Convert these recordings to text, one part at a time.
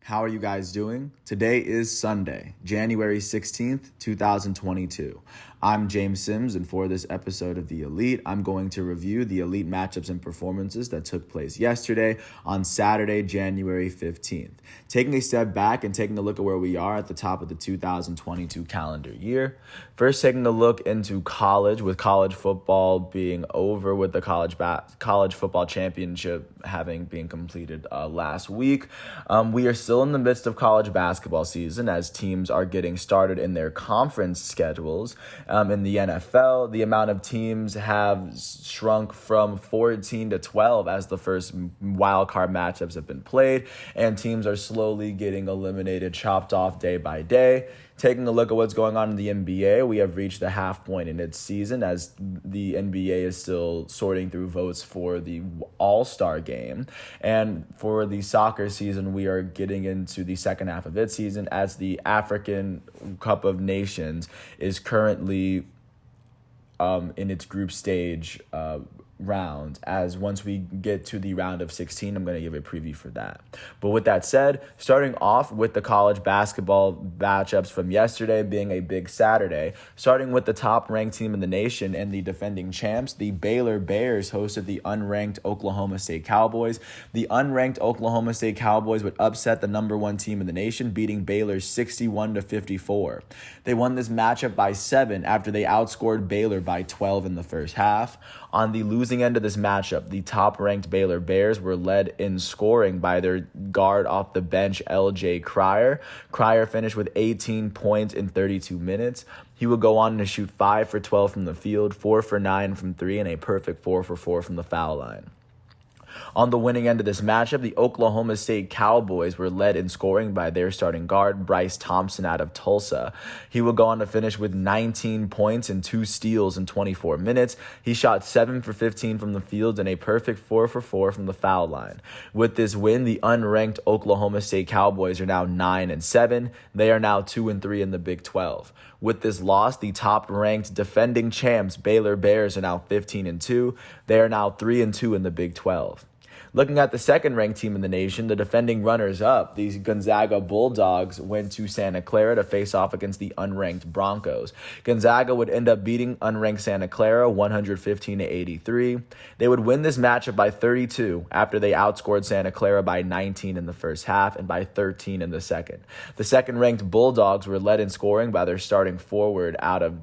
How are you guys doing? Today is Sunday, January 16th, 2022. I'm James Sims, and for this episode of The Elite, I'm going to review the Elite matchups and performances that took place yesterday on Saturday, January 15th. Taking a step back and taking a look at where we are at the top of the 2022 calendar year. First, taking a look into college, with college football being over, with the college football championship having been completed last week. We are still in the midst of college basketball season as teams are getting started in their conference schedules. In the NFL, the amount of teams have shrunk from 14 to 12 as the first wild card matchups have been played, and teams are slowly getting eliminated, chopped off day by day. Taking a look at what's going on in the NBA, we have reached the half point in its season as the NBA is still sorting through votes for the All-Star game. And for the soccer season, we are getting into the second half of its season as the African Cup of Nations is currently in its group stage round, as once we get to the round of 16, I'm going to give a preview for that. But with that said, starting off with the college basketball matchups from yesterday being a big Saturday, starting with the top ranked team in the nation and the defending champs, the Baylor Bears hosted the unranked Oklahoma State Cowboys. The unranked Oklahoma State Cowboys would upset the number one team in the nation, beating Baylor 61-54. They won this matchup by 7 after they outscored Baylor by 12 in the first half. On the losing end of this matchup, the top-ranked Baylor Bears were led in scoring by their guard off the bench, L.J. Cryer. Cryer finished with 18 points in 32 minutes. He would go on to shoot 5 for 12 from the field, 4 for 9 from 3, and a perfect 4 for 4 from the foul line. On the winning end of this matchup, the Oklahoma State Cowboys were led in scoring by their starting guard, Bryce Thompson out of Tulsa. He would go on to finish with 19 points and 2 steals in 24 minutes. He shot 7 for 15 from the field and a perfect 4 for 4 from the foul line. With this win, the unranked Oklahoma State Cowboys are now 9-7. They are now 2-3 in the Big 12. With this loss, the top-ranked defending champs, Baylor Bears, are now 15-2. They are now 3-2 in the Big 12. Looking at the second-ranked team in the nation, the defending runners-up, these Gonzaga Bulldogs, went to Santa Clara to face off against the unranked Broncos. Gonzaga would end up beating unranked Santa Clara 115-83. They would win this matchup by 32 after they outscored Santa Clara by 19 in the first half and by 13 in the second. The second-ranked Bulldogs were led in scoring by their starting forward out of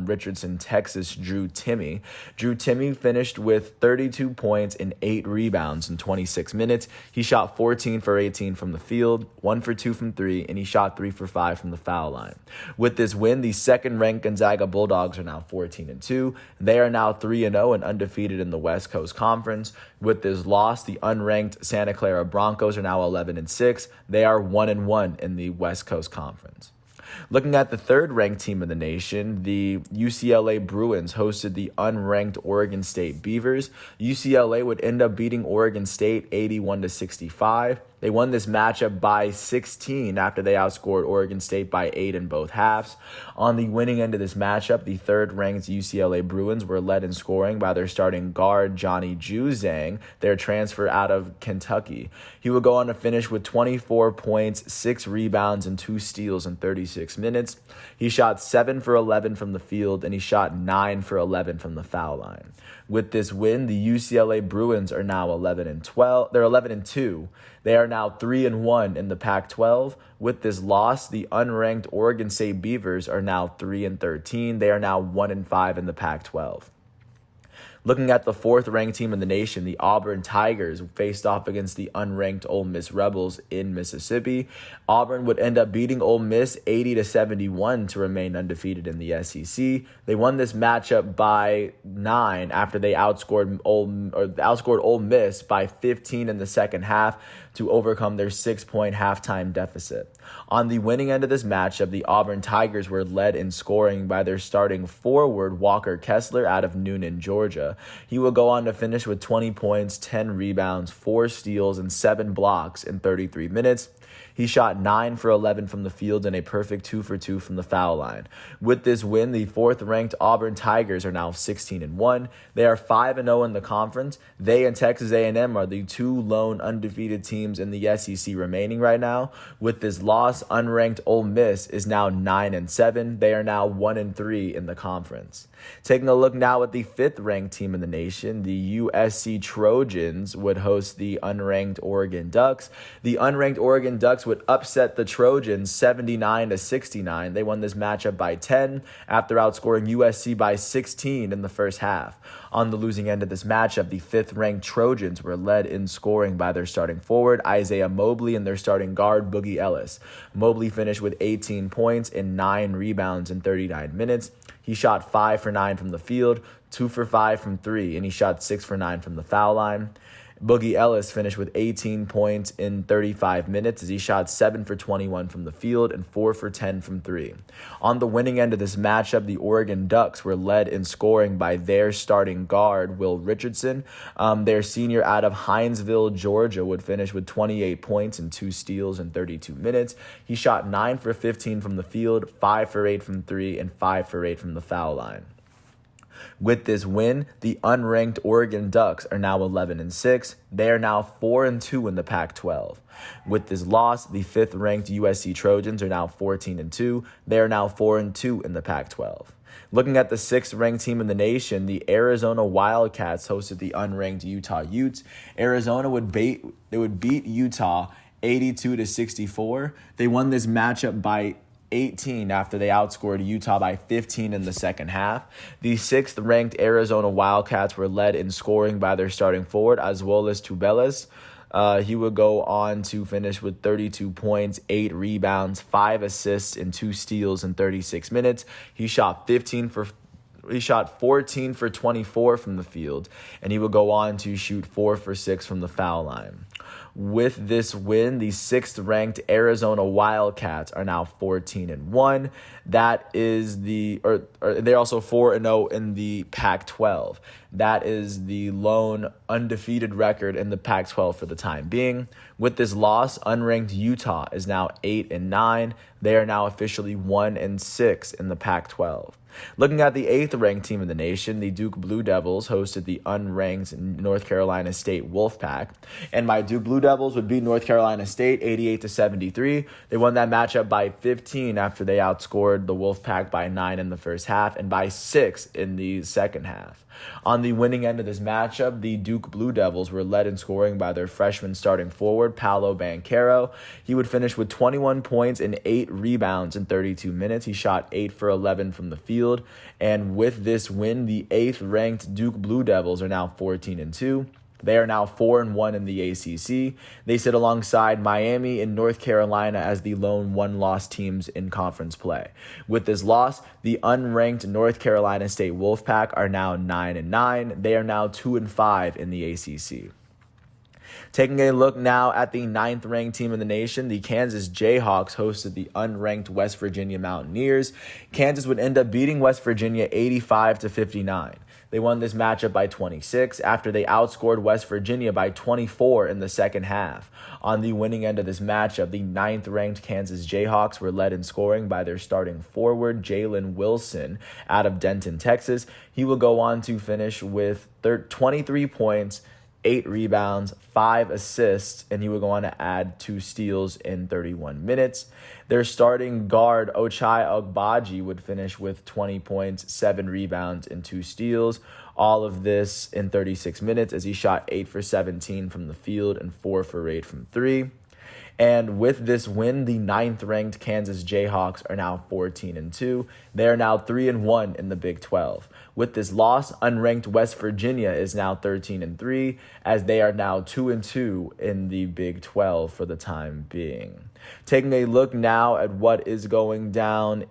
Richardson, Texas, Drew Timme. Drew Timme finished with 32 points and 8 rebounds in 26 minutes. He shot 14 for 18 from the field, 1 for 2 from 3, and he shot 3 for 5 from the foul line. With this win, the second-ranked Gonzaga Bulldogs are now 14-2. They are now 3-0 and undefeated in the West Coast Conference. With this loss, the unranked Santa Clara Broncos are now 11-6. They are 1-1 in the West Coast Conference. Looking at the third-ranked team in the nation, the UCLA Bruins hosted the unranked Oregon State Beavers. UCLA would end up beating Oregon State 81-65. They won this matchup by 16 after they outscored Oregon State by 8 in both halves. On the winning end of this matchup, the third-ranked UCLA Bruins were led in scoring by their starting guard, Johnny Juzang, their transfer out of Kentucky. He would go on to finish with 24 points, 6 rebounds, and 2 steals in 36 minutes. He shot 7 for 11 from the field, and he shot 9 for 11 from the foul line. With this win, the UCLA Bruins are now 11-12. They're 11-2. They are now 3-1 in the Pac-12. With this loss, the unranked Oregon State Beavers are now 3-13. They are now 1-5 in the Pac-12. Looking at the fourth-ranked team in the nation, the Auburn Tigers faced off against the unranked Ole Miss Rebels in Mississippi. Auburn would end up beating Ole Miss 80-71 to remain undefeated in the SEC. They won this matchup by 9 after they outscored Ole Miss by 15 in the second half to overcome their 6-point halftime deficit. On the winning end of this matchup, the Auburn Tigers were led in scoring by their starting forward, Walker Kessler, out of Noonan, Georgia. Bundesliga. He will go on to finish with 20 points, 10 rebounds, 4 steals, and 7 blocks in 33 minutes. He shot 9 for 11 from the field and a perfect 2 for 2 from the foul line. With this win, the 4th-ranked Auburn Tigers are now 16-1. They are 5-0 in the conference. They and Texas A&M are the 2 lone undefeated teams in the SEC remaining right now. With this loss, unranked Ole Miss is now 9-7. They are now 1-3 in the conference. Taking a look now at the 5th-ranked team in the nation, the USC Trojans would host the unranked Oregon Ducks. The unranked Oregon Ducks would upset the Trojans 79-69. They won this matchup by 10 after outscoring USC by 16 in the first half. On the losing end of this matchup, the 5th-ranked Trojans were led in scoring by their starting forward, Isaiah Mobley, and their starting guard, Boogie Ellis. Mobley finished with 18 points and 9 rebounds in 39 minutes. He shot 5 for 9 from the field, 2 for 5 from 3, and he shot 6 for 9 from the foul line. Boogie Ellis finished with 18 points in 35 minutes as he shot 7 for 21 from the field and 4 for 10 from 3. On the winning end of this matchup, the Oregon Ducks were led in scoring by their starting guard, Will Richardson. Their senior out of Hinesville, Georgia, would finish with 28 points and 2 steals in 32 minutes. He shot 9 for 15 from the field, 5 for 8 from 3, and 5 for 8 from the foul line. With this win, the unranked Oregon Ducks are now 11-6. They are now 4-2 in the Pac-12. With this loss, the 5th-ranked USC Trojans are now 14-2. They are now 4-2 in the Pac-12. Looking at the 6th-ranked team in the nation, the Arizona Wildcats hosted the unranked Utah Utes. Arizona would beat Utah 82-64. They won this matchup by 18 after they outscored Utah by 15 in the second half. The 6th-ranked Arizona Wildcats were led in scoring by their starting forward, Azuolas Tubelis. He would go on to finish with 32 points, 8 rebounds, 5 assists, and 2 steals in 36 minutes. He shot 14 for 24 from the field, and he would go on to shoot 4 for 6 from the foul line. With this win, the 6th-ranked Arizona Wildcats are now 14-1. That is they're also 4-0 in the Pac-12. That is the lone undefeated record in the Pac-12 for the time being. With this loss, unranked Utah is now 8-9. They are now officially 1-6 in the Pac-12. Looking at the 8th-ranked team in the nation, the Duke Blue Devils hosted the unranked North Carolina State Wolfpack. And my Duke Blue Devils would beat North Carolina State 88-73. They won that matchup by 15 after they outscored the Wolfpack by 9 in the first half and by 6 in the second half. On the winning end of this matchup, the Duke Blue Devils were led in scoring by their freshman starting forward, Paolo Banchero. He would finish with 21 points and 8 rebounds in 32 minutes. He shot 8 for 11 from the field. And with this win, the 8th-ranked Duke Blue Devils are now 14-2. They are now 4-1 in the ACC. They sit alongside Miami and North Carolina as the lone one-loss teams in conference play. With this loss, the unranked North Carolina State Wolfpack are now 9-9. They are now 2-5 in the ACC. Taking a look now at the 9th-ranked team in the nation, the Kansas Jayhawks hosted the unranked West Virginia Mountaineers. Kansas would end up beating West Virginia 85-59. They won this matchup by 26 after they outscored West Virginia by 24 in the second half. On the winning end of this matchup, the 9th-ranked Kansas Jayhawks were led in scoring by their starting forward, Jalen Wilson, out of Denton, Texas. He will go on to finish with 23 points, 8 rebounds, 5 assists, and he would go on to add 2 steals in 31 minutes. Their starting guard, Ochai Agbaji, would finish with 20 points, 7 rebounds, and 2 steals. All of this in 36 minutes as he shot 8 for 17 from the field and 4 for 8 from 3. And with this win, the 9th-ranked Kansas Jayhawks are now 14-2. They are now 3-1 in the Big 12. With this loss, unranked West Virginia is now 13-3, as they are now 2-2 in the Big 12 for the time being. Taking a look now at what is going down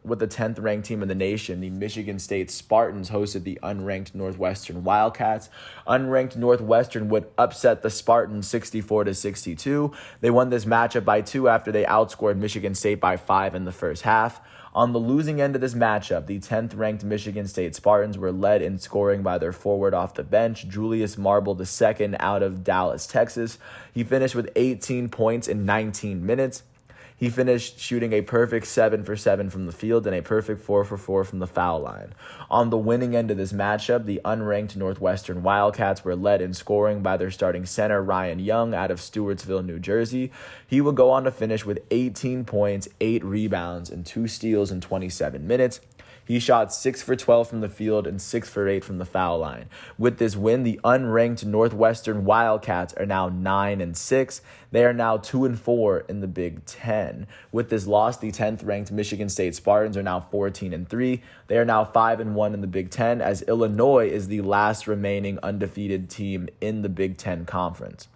with the 10th-ranked team in the nation, the Michigan State Spartans hosted the unranked Northwestern Wildcats. Unranked Northwestern would upset the Spartans 64-62. They won this matchup by 2 after they outscored Michigan State by 5 in the first half. On the losing end of this matchup, the 10th-ranked Michigan State Spartans were led in scoring by their forward off the bench, Julius Marble II, out of Dallas, Texas. He finished with 18 points in 19 minutes. He finished shooting a perfect 7 for 7 from the field and a perfect 4 for 4 from the foul line. On the winning end of this matchup, the unranked Northwestern Wildcats were led in scoring by their starting center, Ryan Young, out of Stewartsville, New Jersey. He would go on to finish with 18 points, 8 rebounds, and 2 steals in 27 minutes. He shot 6 for 12 from the field and 6 for 8 from the foul line. With this win, the unranked Northwestern Wildcats are now 9-6. They are now 2-4 in the Big Ten. With this loss, the 10th-ranked Michigan State Spartans are now 14-3. They are now 5-1 in the Big Ten, as Illinois is the last remaining undefeated team in the Big Ten Conference.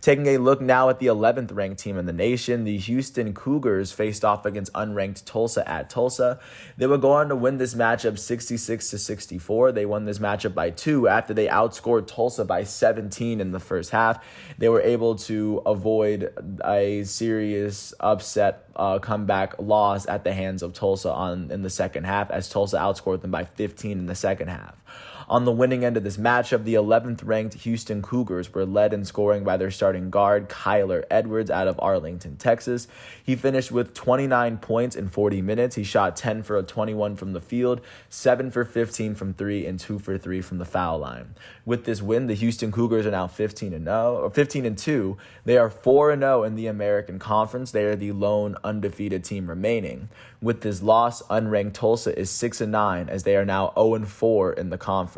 Taking a look now at the 11th ranked team in the nation, the Houston Cougars faced off against unranked Tulsa at Tulsa. They would go on to win this matchup 66-64. They won this matchup by 2 after they outscored Tulsa by 17 in the first half. They were able to avoid a serious upset comeback loss at the hands of Tulsa in the second half, as Tulsa outscored them by 15 in the second half. On the winning end of this matchup, the 11th-ranked Houston Cougars were led in scoring by their starting guard, Kyler Edwards, out of Arlington, Texas. He finished with 29 points in 40 minutes. He shot 10 for 21 from the field, 7 for 15 from 3, and 2 for 3 from the foul line. With this win, the Houston Cougars are now 15-2. They are 4-0 in the American Conference. They are the lone undefeated team remaining. With this loss, unranked Tulsa is 6-9, as they are now 0-4 in the conference.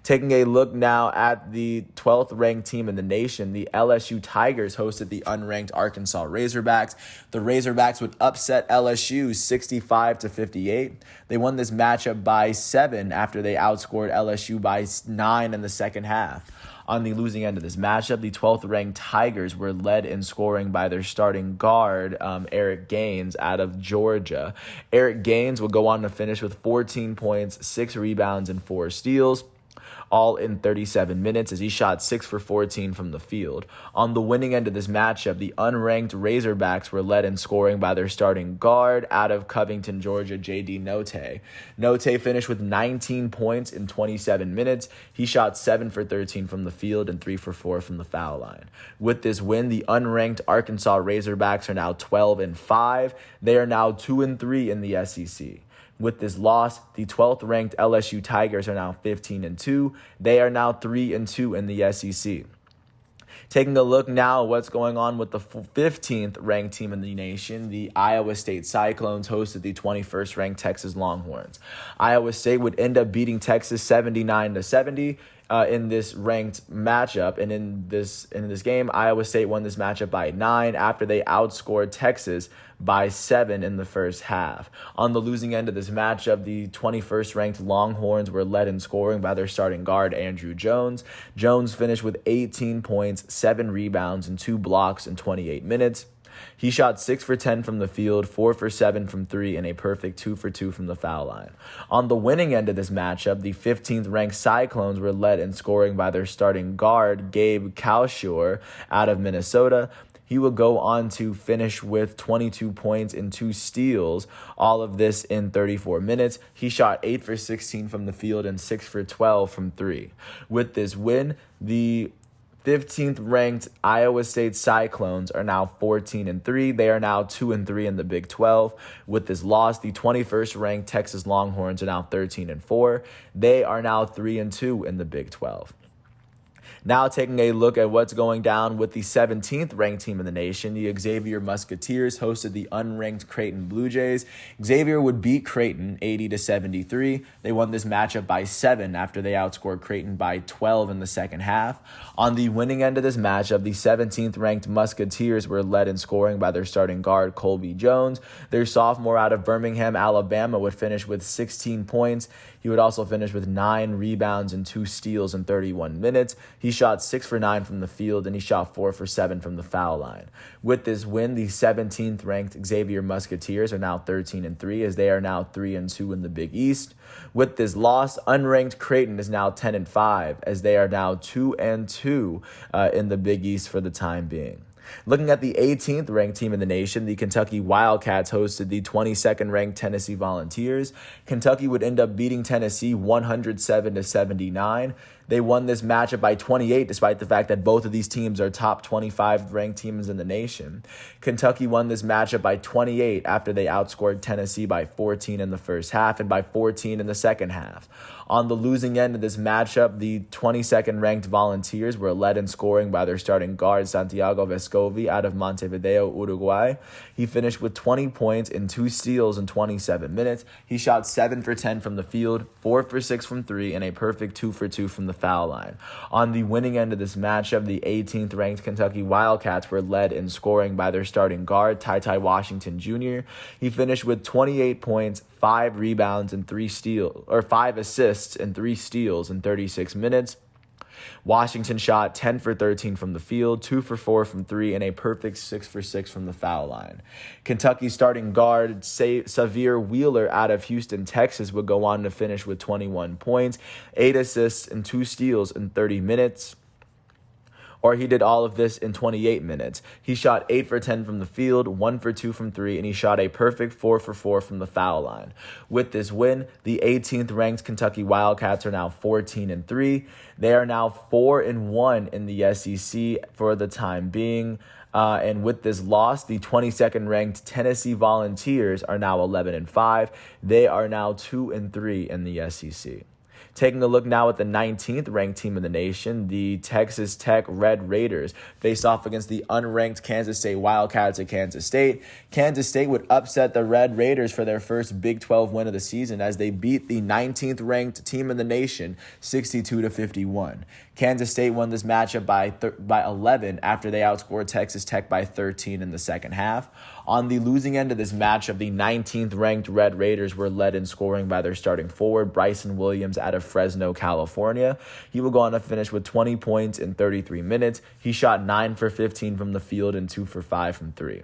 Taking a look now at the 12th ranked team in the nation, the LSU Tigers hosted the unranked Arkansas Razorbacks. The Razorbacks would upset LSU 65-58. They won this matchup by 7 after they outscored LSU by 9 in the second half. On the losing end of this matchup, the 12th-ranked Tigers were led in scoring by their starting guard, Eric Gaines, out of Georgia. Eric Gaines will go on to finish with 14 points, 6 rebounds, and 4 steals, all in 37 minutes, as he shot 6 for 14 from the field. On the winning end of this matchup, the unranked Razorbacks were led in scoring by their starting guard out of Covington, Georgia, J.D. Notae. Notae finished with 19 points in 27 minutes. He shot 7 for 13 from the field and 3 for 4 from the foul line. With this win, the unranked Arkansas Razorbacks are now 12-5. They are now 2-3 in the SEC. With this loss, the 12th-ranked LSU Tigers are now 15-2. They are now 3-2 in the SEC. Taking a look now at what's going on with the 15th-ranked team in the nation, the Iowa State Cyclones hosted the 21st-ranked Texas Longhorns. Iowa State would end up beating Texas 79-70. In this ranked matchup, and in this game, Iowa State won this matchup by 9 after they outscored Texas by 7 in the first half. On the losing end of this matchup, the 21st ranked Longhorns were led in scoring by their starting guard, Andrew Jones. Jones finished with 18 points, 7 rebounds, and 2 blocks in 28 minutes. He shot 6 for 10 from the field, 4 for 7 from 3, and a perfect 2 for 2 from the foul line. On the winning end of this matchup, the 15th-ranked Cyclones were led in scoring by their starting guard, Gabe Kalshore, out of Minnesota. He will go on to finish with 22 points and 2 steals, all of this in 34 minutes. He shot 8 for 16 from the field and 6 for 12 from 3. With this win, the 15th ranked Iowa State Cyclones are now 14-3. They are now 2-3 in the Big 12. With this loss, the 21st ranked Texas Longhorns are now 13-4. They are now 3-2 in the Big 12. Now taking a look at what's going down with the 17th ranked team in the nation, the Xavier Musketeers hosted the unranked Creighton Blue Jays. Xavier would beat Creighton 80-73. They won this matchup by 7 after they outscored Creighton by 12 in the second half. On the winning end of this matchup, the 17th ranked Musketeers were led in scoring by their starting guard, Colby Jones. Their sophomore out of Birmingham, Alabama, would finish with 16 points. He would also finish with 9 rebounds and 2 steals in 31 minutes. He shot 6 for 9 from the field, and he shot 4 for 7 from the foul line. With this win, the 17th ranked Xavier Musketeers are now 13-3, as they are now 3-2 in the Big East. With this loss, unranked Creighton is now 10-5, as they are now 2-2 in the Big East for the time being. Looking at the 18th ranked team in the nation, the Kentucky Wildcats hosted the 22nd ranked Tennessee Volunteers. Kentucky would end up beating Tennessee 107-79. They won this matchup by 28, despite the fact that both of these teams are top 25 ranked teams in the nation. Kentucky won this matchup by 28 after they outscored Tennessee by 14 in the first half and by 14 in the second half. On the losing end of this matchup, the 22nd ranked Volunteers were led in scoring by their starting guard, Santiago Vescovi, out of Montevideo, Uruguay. He finished with 20 points and 2 steals in 27 minutes. He shot 7 for 10 from the field, 4 for 6 from 3, and a perfect 2 for 2 from the foul line. On the winning end of this matchup, the 18th ranked Kentucky Wildcats were led in scoring by their starting guard, Ty Washington Jr. He finished with 28 points, 5 rebounds, and 5 assists and 3 steals in 36 minutes. Washington shot 10 for 13 from the field, 2 for 4 from 3, and a perfect 6 for 6 from the foul line. Kentucky's starting guard, Xavier Wheeler out of Houston, Texas, would go on to finish with 21 points, 8 assists, and 2 steals in 30 minutes. Or he did all of this in 28 minutes. He shot 8 for 10 from the field, 1 for 2 from 3, and he shot a perfect 4 for 4 from the foul line. With this win, the 18th ranked Kentucky Wildcats are now 14-3. They are now 4-1 in the SEC for the time being. And with this loss, the 22nd ranked Tennessee Volunteers are now 11-5. They are now 2-3 in the SEC. Taking a look now at the 19th ranked team in the nation, the Texas Tech Red Raiders face off against the unranked Kansas State Wildcats at Kansas State. Kansas State would upset the Red Raiders for their first Big 12 win of the season as they beat the 19th ranked team in the nation 62-51. Kansas State won this matchup by 11 after they outscored Texas Tech by 13 in the second half. On the losing end of this matchup, the 19th ranked Red Raiders were led in scoring by their starting forward, Bryson Williams out of Fresno, California. He will go on to finish with 20 points in 33 minutes. He shot 9 for 15 from the field and 2 for 5 from 3.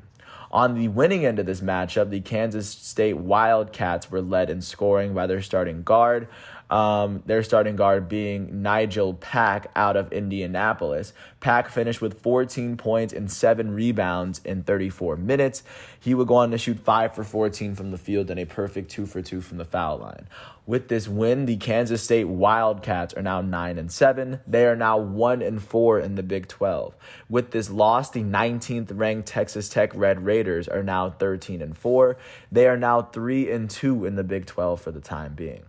On the winning end of this matchup, the Kansas State Wildcats were led in scoring by their starting guard. Their starting guard being Nigel Pack out of Indianapolis. Pack finished with 14 points and 7 rebounds in 34 minutes. He would go on to shoot 5 for 14 from the field and a perfect 2 for 2 from the foul line. With this win, the Kansas State Wildcats are now 9-7. They are now 1-4 in the Big 12. With this loss, the 19th ranked Texas Tech Red Raiders are now 13-4. They are now 3-2 in the Big 12 for the time being.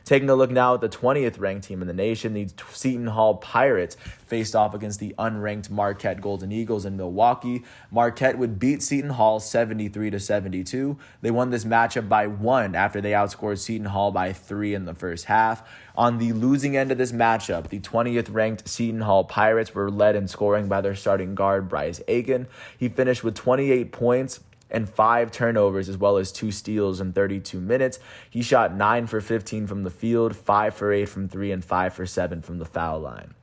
Taking a look now at the 20th ranked team in the nation, the Seton Hall Pirates faced off against the unranked Marquette Golden Eagles in Milwaukee. Marquette would beat Seton Hall 73-72. They won this matchup by 1 after they outscored Seton Hall by 3 in the first half. On the losing end of this matchup, the 20th ranked Seton Hall Pirates were led in scoring by their starting guard, Bryce Aiken. He finished with 28 points and 5 turnovers, as well as 2 steals in 32 minutes. He shot 9 for 15 from the field, 5 for 8 from 3, and 5 for 7 from the foul line.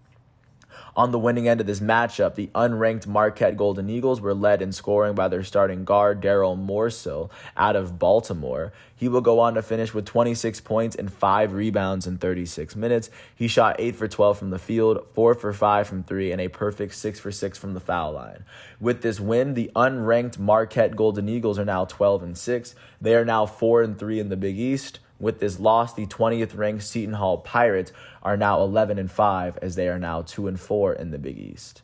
On the winning end of this matchup, the unranked Marquette Golden Eagles were led in scoring by their starting guard, Daryl Morsell, out of Baltimore. He will go on to finish with 26 points and 5 rebounds in 36 minutes. He shot 8 for 12 from the field, 4 for 5 from 3, and a perfect 6 for 6 from the foul line. With this win, the unranked Marquette Golden Eagles are now 12-6. They are now 4-3 in the Big East. With this loss, the 20th ranked Seton Hall Pirates are now 11-5 as they are now 2-4 in the Big East.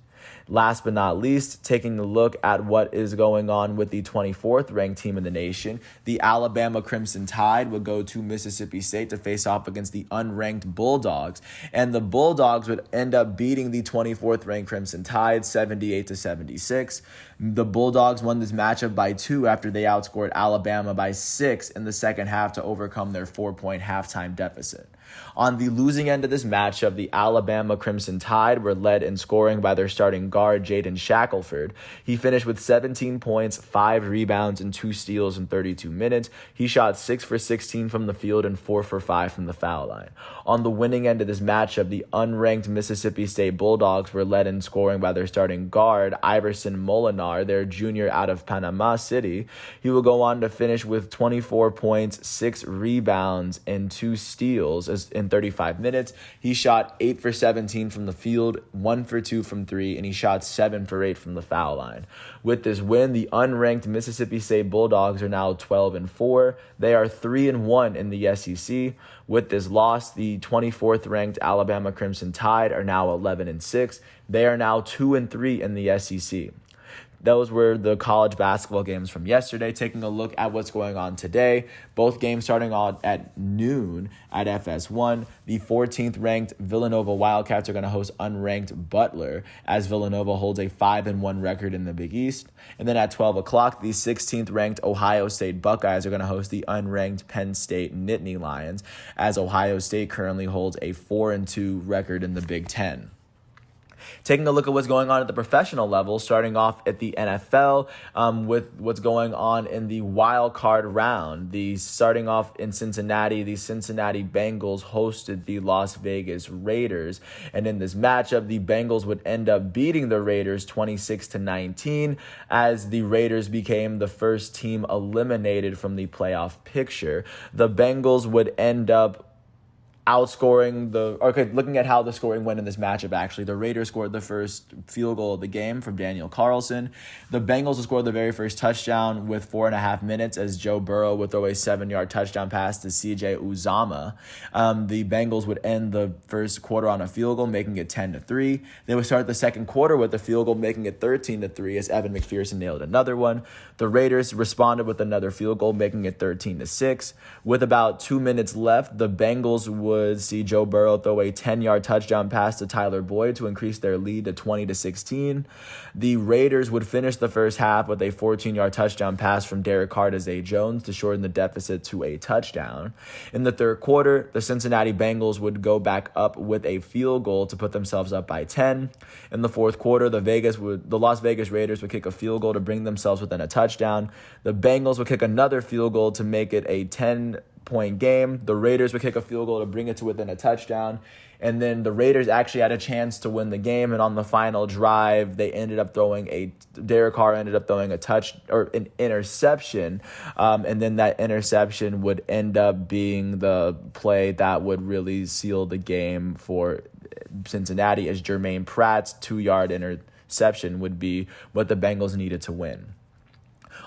Last but not least, taking a look at what is going on with the 24th ranked team in the nation, the Alabama Crimson Tide would go to Mississippi State to face off against the unranked Bulldogs, and the Bulldogs would end up beating the 24th ranked Crimson Tide 78-76. The Bulldogs won this matchup by 2 after they outscored Alabama by 6 in the second half to overcome their 4-point halftime deficit. On the losing end of this matchup, the Alabama Crimson Tide were led in scoring by their starting guard, Jaden Shackelford. He finished with 17 points, 5 rebounds, and 2 steals in 32 minutes. He shot 6 for 16 from the field and 4 for 5 from the foul line. On the winning end of this matchup, the unranked Mississippi State Bulldogs were led in scoring by their starting guard, Iverson Molinar, their junior out of Panama City. He will go on to finish with 24 points, 6 rebounds, and 2 steals, as in 35 minutes. He shot 8 for 17 from the field, 1 for 2 from 3, and he shot 7 for 8 from the foul line. With this win, the unranked Mississippi State Bulldogs are now 12-4. They are 3-1 in the SEC. With this loss, the 24th ranked Alabama Crimson Tide are now 11-6. They are now 2-3 in the SEC. Those were the college basketball games from yesterday. Taking a look at what's going on today. Both games starting on at noon at FS1. The 14th ranked Villanova Wildcats are going to host unranked Butler as Villanova holds a 5-1 record in the Big East. And then at 12 o'clock, the 16th ranked Ohio State Buckeyes are going to host the unranked Penn State Nittany Lions as Ohio State currently holds a 4-2 record in the Big Ten. Taking a look at what's going on at the professional level, starting off at the NFL with what's going on in the wild card round. Starting off in Cincinnati, the Cincinnati Bengals hosted the Las Vegas Raiders. And in this matchup, the Bengals would end up beating the Raiders 26-19 as the Raiders became the first team eliminated from the playoff picture. The Bengals would end up looking at how the scoring went in this matchup, actually, the Raiders scored the first field goal of the game from Daniel Carlson. The Bengals scored the very first touchdown with 4.5 minutes as Joe Burrow would throw a 7-yard touchdown pass to CJ Uzomah. The Bengals would end the first quarter on a field goal, making it 10-3. They would start the second quarter with a field goal, making it 13-3 as Evan McPherson nailed another one. The Raiders responded with another field goal, making it 13-6. With about 2 minutes left, the Bengals would see Joe Burrow throw a 10-yard touchdown pass to Tyler Boyd to increase their lead to 20-16. The Raiders would finish the first half with a 14-yard touchdown pass from Derek Carr to Zay Jones to shorten the deficit to a touchdown. In the third quarter, the Cincinnati Bengals would go back up with a field goal to put themselves up by 10. In the fourth quarter, the Las Vegas Raiders would kick a field goal to bring themselves within a touchdown. The Bengals would kick another field goal to make it a 10-point game. The Raiders would kick a field goal to bring it to within a touchdown. And then the Raiders actually had a chance to win the game. And on the final drive, Derek Carr ended up throwing an interception. And then that interception would end up being the play that would really seal the game for Cincinnati, as Jermaine Pratt's 2-yard interception would be what the Bengals needed to win.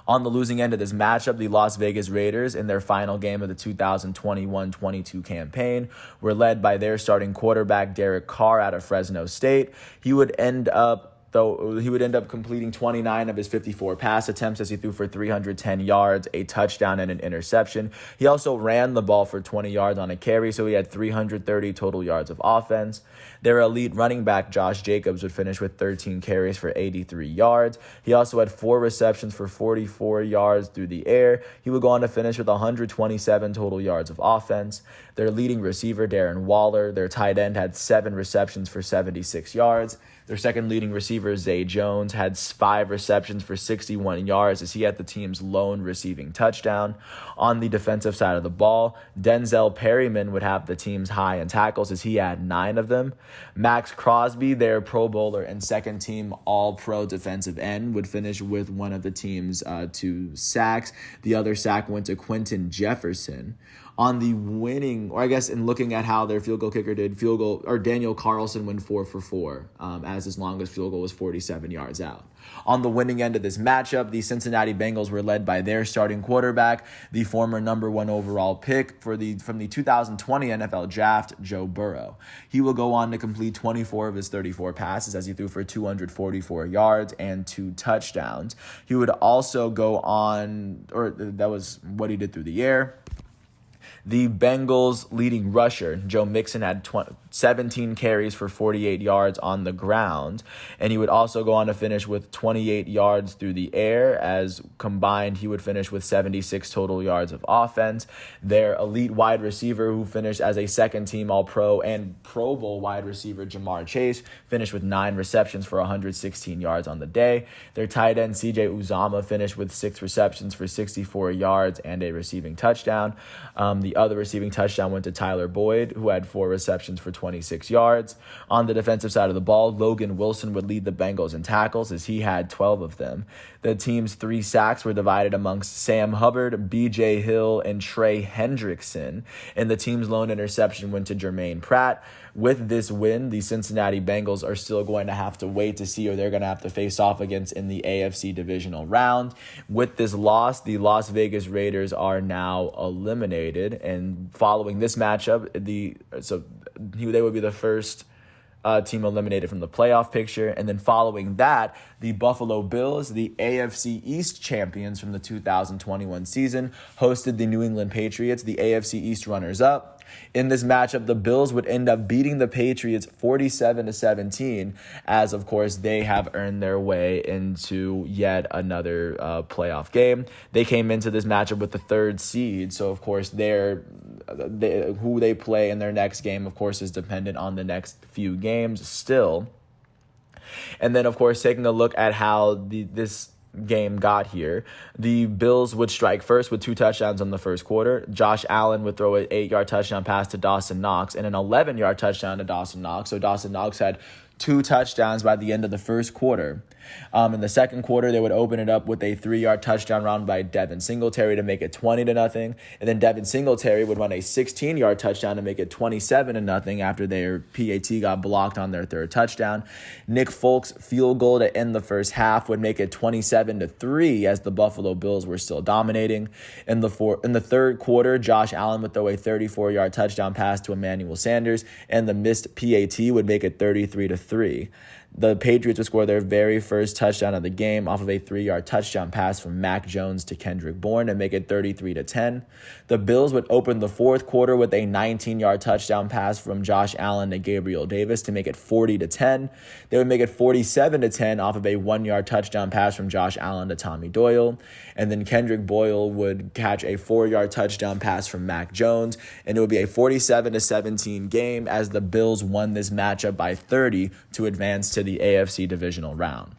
On the losing end of this matchup, the Las Vegas Raiders, in their final game of the 2021-22 campaign, were led by their starting quarterback, Derek Carr, out of Fresno State. He would end up completing 29 of his 54 pass attempts as he threw for 310 yards, a touchdown, and an interception. He also ran the ball for 20 yards on a carry, so he had 330 total yards of offense. Their elite running back, Josh Jacobs, would finish with 13 carries for 83 yards. He also had 4 receptions for 44 yards through the air. He would go on to finish with 127 total yards of offense. Their leading receiver, Darren Waller, their tight end, had 7 receptions for 76 yards. Their second leading receiver, Zay Jones, had 5 receptions for 61 yards as he had the team's lone receiving touchdown. On the defensive side of the ball, Denzel Perryman would have the team's high in tackles as he had 9 of them. Max Crosby, their Pro Bowler and second-team All-Pro defensive end, would finish with one of the team's 2 sacks. The other sack went to Quentin Jefferson. On the winning, or I guess in looking at how their field goal kicker did, Daniel Carlson went 4 for 4, as his longest field goal was 47 yards out. On the winning end of this matchup, the Cincinnati Bengals were led by their starting quarterback, the former number 1 overall pick from the 2020 NFL Draft, Joe Burrow. He will go on to complete 24 of his 34 passes as he threw for 244 yards and 2 touchdowns. He would also go on, or that was what he did through the air. The Bengals' leading rusher, Joe Mixon, had 17 carries for 48 yards on the ground, and he would also go on to finish with 28 yards through the air, as combined he would finish with 76 total yards of offense. Their elite wide receiver, who finished as a second-team All-Pro and Pro Bowl wide receiver, Jamar Chase, finished with 9 receptions for 116 yards on the day. Their tight end, CJ Uzomah, finished with 6 receptions for 64 yards and a receiving touchdown. The other receiving touchdown went to Tyler Boyd, who had 4 receptions for 126 yards. On the defensive side of the ball, Logan Wilson would lead the Bengals in tackles as he had 12 of them. The team's 3 sacks were divided amongst Sam Hubbard, B.J. Hill, and Trey Hendrickson, and the team's lone interception went to Jermaine Pratt. With this win, the Cincinnati Bengals are still going to have to wait to see who they're going to have to face off against in the AFC divisional round. With this loss, the Las Vegas Raiders are now eliminated, and following this matchup, they would be the first team eliminated from the playoff picture. And then following that, the Buffalo Bills, the AFC East champions from the 2021 season, hosted the New England Patriots, the AFC East runners-up. In this matchup, the Bills would end up beating the Patriots 47-17, as of course they have earned their way into yet another playoff game. They came into this matchup with the 3rd seed, so of course who they play in their next game, of course, is dependent on the next few games still. And then, of course, taking a look at how this game got here, the Bills would strike first with 2 touchdowns in the first quarter. Josh Allen would throw an 8-yard touchdown pass to Dawson Knox and an 11-yard touchdown to Dawson Knox. So Dawson Knox had 2 touchdowns by the end of the first quarter. In the second quarter, they would open it up with a 3-yard touchdown run by Devin Singletary to make it 20-0. And then Devin Singletary would run a 16-yard touchdown to make it 27-0 after their PAT got blocked on their 3rd touchdown. Nick Folk's field goal to end the first half would make it 27-3 as the Buffalo Bills were still dominating. In the 3rd quarter, Josh Allen would throw a 34-yard touchdown pass to Emmanuel Sanders, and the missed PAT would make it 33-3. The Patriots would score their very first touchdown of the game off of a 3-yard touchdown pass from Mac Jones to Kendrick Bourne and make it 33-10. The Bills would open the 4th quarter with a 19-yard touchdown pass from Josh Allen to Gabriel Davis to make it 40-10. They would make it 47-10 off of a 1-yard touchdown pass from Josh Allen to Tommy Doyle. And then Kendrick Boyle would catch a 4-yard touchdown pass from Mac Jones, and it would be a 47-17 game as the Bills won this matchup by 30 to advance to the AFC divisional round.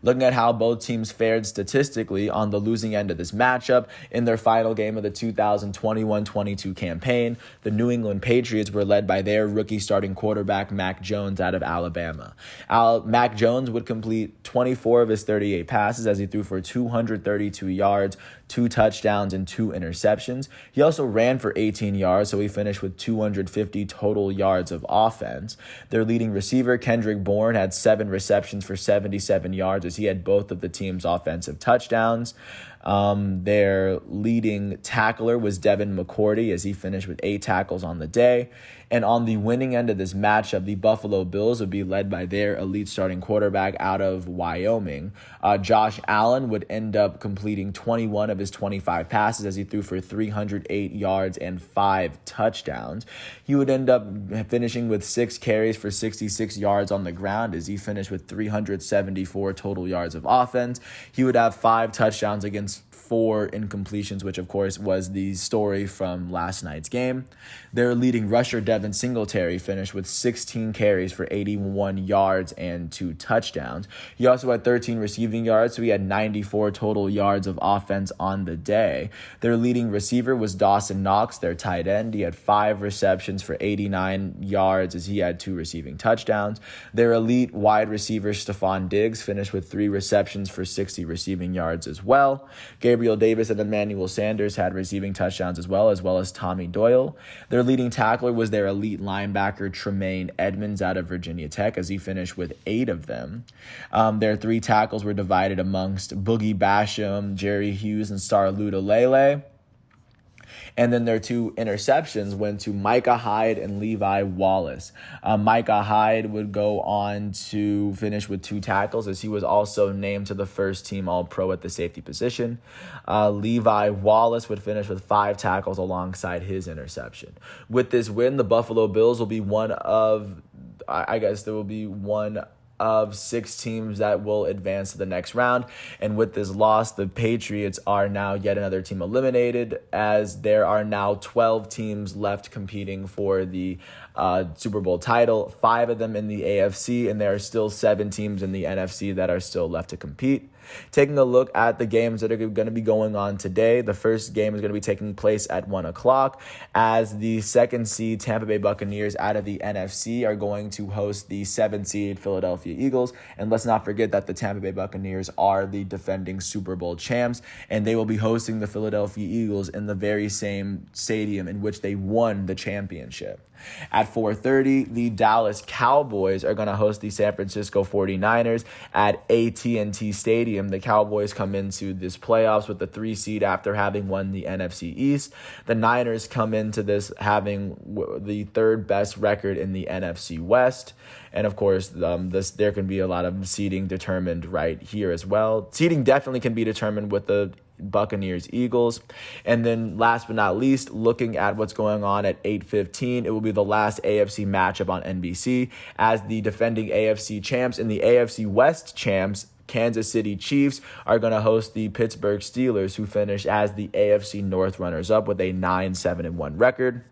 Looking at how both teams fared statistically on the losing end of this matchup, in their final game of the 2021-22 campaign, the New England Patriots were led by their rookie starting quarterback, Mac Jones, out of Alabama. Mac Jones would complete 24 of his 38 passes as he threw for 232 yards, 2 touchdowns, and 2 interceptions. He also ran for 18 yards, so he finished with 250 total yards of offense. Their leading receiver, Kendrick Bourne, had 7 receptions for 77 yards as he had both of the team's offensive touchdowns. Their leading tackler was Devin McCourty as he finished with 8 tackles on the day. And on the winning end of this matchup, the Buffalo Bills would be led by their elite starting quarterback out of Wyoming. Josh Allen would end up completing 21 of his 25 passes as he threw for 308 yards and 5 touchdowns. He would end up finishing with 6 carries for 66 yards on the ground as he finished with 374 total yards of offense. He would have 5 touchdowns against 4 incompletions, which of course was the story from last night's game. Their leading rusher, Devin Singletary, finished with 16 carries for 81 yards and 2 touchdowns. He also had 13 receiving yards, so he had 94 total yards of offense on the day. Their leading receiver was Dawson Knox, their tight end. He had 5 receptions for 89 yards as he had 2 receiving touchdowns. Their elite wide receiver, Stephon Diggs, finished with 3 receptions for 60 receiving yards as well. Gabriel Davis and Emmanuel Sanders had receiving touchdowns as well as Tommy Doyle. Their leading tackler was their elite linebacker, Tremaine Edmonds, out of Virginia Tech, as he finished with 8 of them. Their 3 tackles were divided amongst Boogie Basham, Jerry Hughes, and Star Lele. And then their 2 interceptions went to Micah Hyde and Levi Wallace. Micah Hyde would go on to finish with 2 tackles as he was also named to the first team All-Pro at the safety position. Levi Wallace would finish with 5 tackles alongside his interception. With this win, the Buffalo Bills will be one of 6 teams that will advance to the next round. And with this loss, the Patriots are now yet another team eliminated, as there are now 12 teams left competing for the Super Bowl title, 5 of them in the AFC, and there are still 7 teams in the NFC that are still left to compete. Taking a look at the games that are going to be going on today, the first game is going to be taking place at 1 o'clock as the second seed Tampa Bay Buccaneers out of the NFC are going to host the 7th seed Philadelphia Eagles. And let's not forget that the Tampa Bay Buccaneers are the defending Super Bowl champs, and they will be hosting the Philadelphia Eagles in the very same stadium in which they won the championship. At 4:30, the Dallas Cowboys are going to host the San Francisco 49ers at AT&T Stadium. The Cowboys come into this playoffs with the 3 seed after having won the NFC East. The Niners come into this having the 3rd best record in the NFC West. And of course, there can be a lot of seeding determined right here as well. Seeding definitely can be determined with the Buccaneers, Eagles. And then last but not least, looking at what's going on at 8:15, it will be the last AFC matchup on NBC as the defending AFC champs and the AFC West champs, Kansas City Chiefs, are going to host the Pittsburgh Steelers, who finish as the AFC North runners-up with a 9-7-1 record.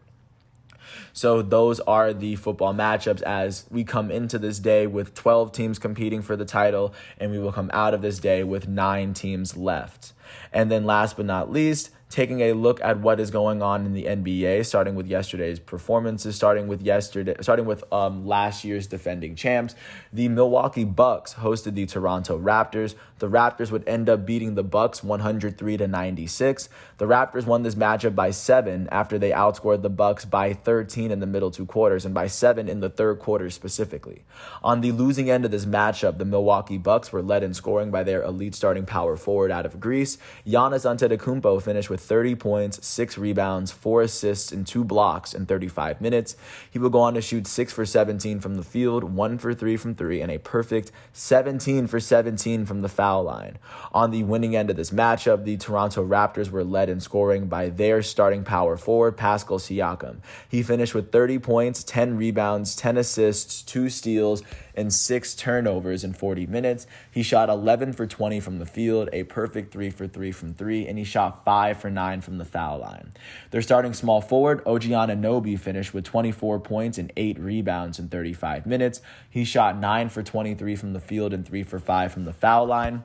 So those are the football matchups as we come into this day with 12 teams competing for the title, and we will come out of this day with 9 teams left. And then last but not least, taking a look at what is going on in the NBA, starting with yesterday's performances, starting with last year's defending champs. The Milwaukee Bucks hosted the Toronto Raptors. The Raptors would end up beating the Bucks 103-96. The Raptors won this matchup by 7 after they outscored the Bucks by 13 in the middle 2 quarters and by 7 in the 3rd quarter specifically. On the losing end of this matchup, the Milwaukee Bucks were led in scoring by their elite starting power forward out of Greece. Giannis Antetokounmpo finished with 30 points, 6 rebounds, 4 assists, and 2 blocks in 35 minutes. He will go on to shoot 6 for 17 from the field, 1 for 3 from 3, and a perfect 17 for 17 from the foul line. On the winning end of this matchup, the Toronto Raptors were led in scoring by their starting power forward, Pascal Siakam. He finished with 30 points, 10 rebounds, 10 assists, 2 steals, and 6 turnovers in 40 minutes. He shot 11 for 20 from the field, a perfect 3 for 3 from 3, and he shot 5 for 9 from the foul line. Their starting small forward, OG Anunoby, finished with 24 points and 8 rebounds in 35 minutes. He shot 9 for 23 from the field and 3 for 5 from the foul line.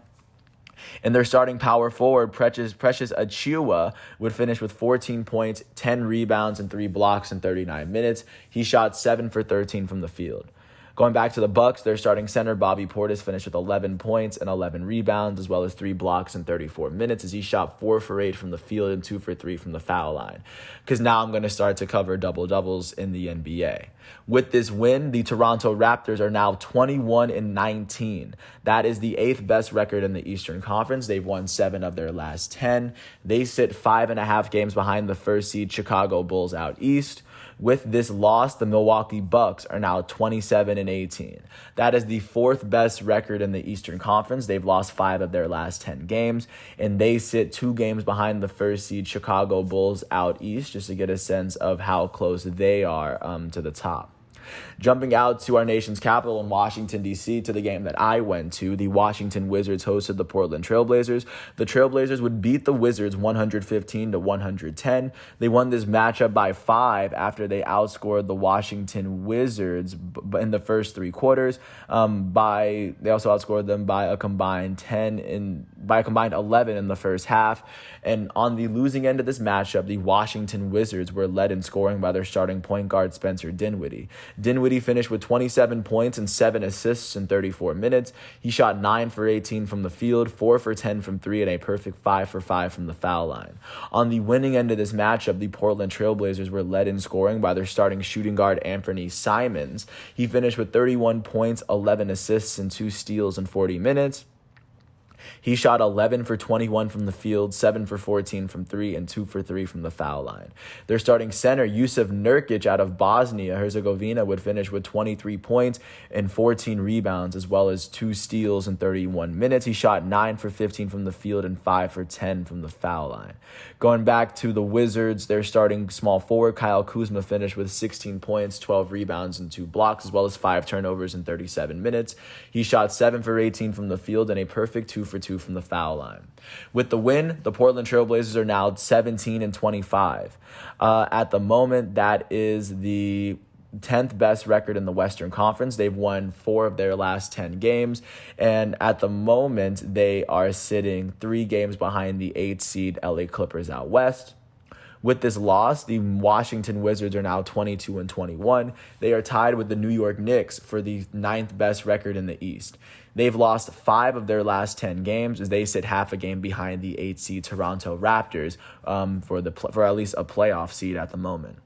And their starting power forward, Precious Achiuwa, would finish with 14 points, 10 rebounds, and 3 blocks in 39 minutes. He shot 7 for 13 from the field. Going back to the Bucks, their starting center, Bobby Portis, finished with 11 points and 11 rebounds, as well as 3 blocks in 34 minutes, as he shot 4 for 8 from the field and 2 for 3 from the foul line. Because now I'm going to start to cover double-doubles in the NBA. With this win, the Toronto Raptors are now 21-19. That is the 8th best record in the Eastern Conference. They've won 7 of their last 10. They sit 5.5 games behind the 1st seed Chicago Bulls out east. With this loss, the Milwaukee Bucks are now 27-18. That is the 4th best record in the Eastern Conference. They've lost 5 of their last 10 games, and they sit 2 games behind the 1st seed Chicago Bulls out east, just to get a sense of how close they are to the top. Jumping out to our nation's capital in Washington, D.C., to the game that I went to, the Washington Wizards hosted the Portland Trailblazers. The Trailblazers would beat the Wizards 115-110. They won this matchup by 5 after they outscored the Washington Wizards in the first 3 quarters. They also outscored them by a combined 11 in the first half. And on the losing end of this matchup, the Washington Wizards were led in scoring by their starting point guard Spencer Dinwiddie. Dinwiddie finished with 27 points and 7 assists in 34 minutes. He shot 9 for 18 from the field, 4 for 10 from 3, and a perfect 5 for 5 from the foul line. On the winning end of this matchup, the Portland Trailblazers were led in scoring by their starting shooting guard Anthony Simons. He finished with 31 points, 11 assists, and 2 steals in 40 minutes. He shot 11 for 21 from the field, 7 for 14 from 3, and 2 for 3 from the foul line. Their starting center, Jusuf Nurkic out of Bosnia-Herzegovina, would finish with 23 points and 14 rebounds, as well as 2 steals in 31 minutes. He shot 9 for 15 from the field and 5 for 10 from the foul line. Going back to the Wizards, their starting small forward, Kyle Kuzma, finished with 16 points, 12 rebounds, and 2 blocks, as well as 5 turnovers in 37 minutes. He shot 7 for 18 from the field and a perfect 2 for 2 from the foul line. With the win, the Portland Trailblazers are now 17-25. At the moment, that is the 10th best record in the Western Conference. They've won 4 of their last 10 games, and at the moment, they are sitting 3 games behind the 8th seed LA Clippers out west. With this loss, the Washington Wizards are now 22-21. They are tied with the New York Knicks for the 9th best record in the East. They've lost 5 of their last 10 games as they sit half a game behind the 8th seed Toronto Raptors for at least a playoff seed at the moment.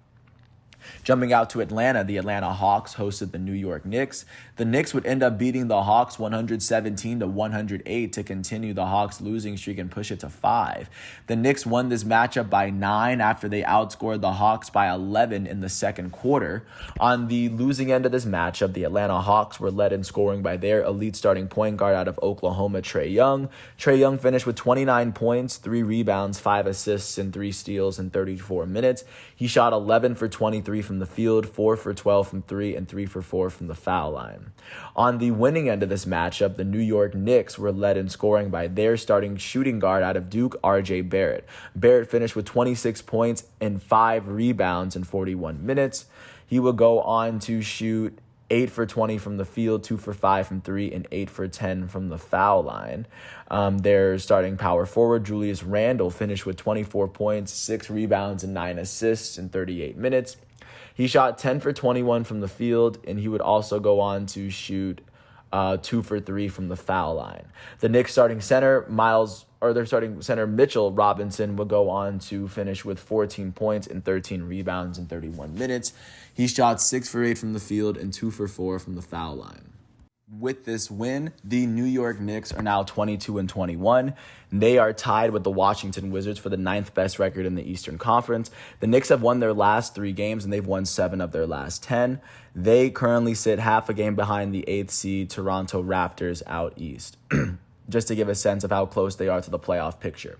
Jumping out to Atlanta, the Atlanta Hawks hosted the New York Knicks. The Knicks would end up beating the Hawks 117-108 to continue the Hawks' losing streak and push it to 5. The Knicks won this matchup by 9 after they outscored the Hawks by 11 in the second quarter. On the losing end of this matchup, the Atlanta Hawks were led in scoring by their elite starting point guard out of Oklahoma, Trae Young. Trae Young finished with 29 points, 3 rebounds, 5 assists, and 3 steals in 34 minutes. He shot 11 for 23 from the field, 4 for 12 from 3, and 3 for 4 from the foul line. On the winning end of this matchup, the New York Knicks were led in scoring by their starting shooting guard out of Duke, R.J. Barrett. Barrett finished with 26 points and 5 rebounds in 41 minutes. He would go on to shoot 8 for 20 from the field, 2 for 5 from 3, and 8 for 10 from the foul line. Their starting power forward, Julius Randle, finished with 24 points, 6 rebounds, and 9 assists in 38 minutes. He shot 10 for 21 from the field, and he would also go on to shoot 2 for 3 from the foul line. The Knicks starting center, Mitchell Robinson, would go on to finish with 14 points and 13 rebounds in 31 minutes. He shot 6 for 8 from the field and 2 for 4 from the foul line. With this win, the New York Knicks are now 22-21. They are tied with the Washington Wizards for the 9th best record in the Eastern Conference. The Knicks have won their last 3 games, and they've won 7 of their last 10. They currently sit half a game behind the 8th seed Toronto Raptors out east. Just to give a sense of how close they are to the playoff picture.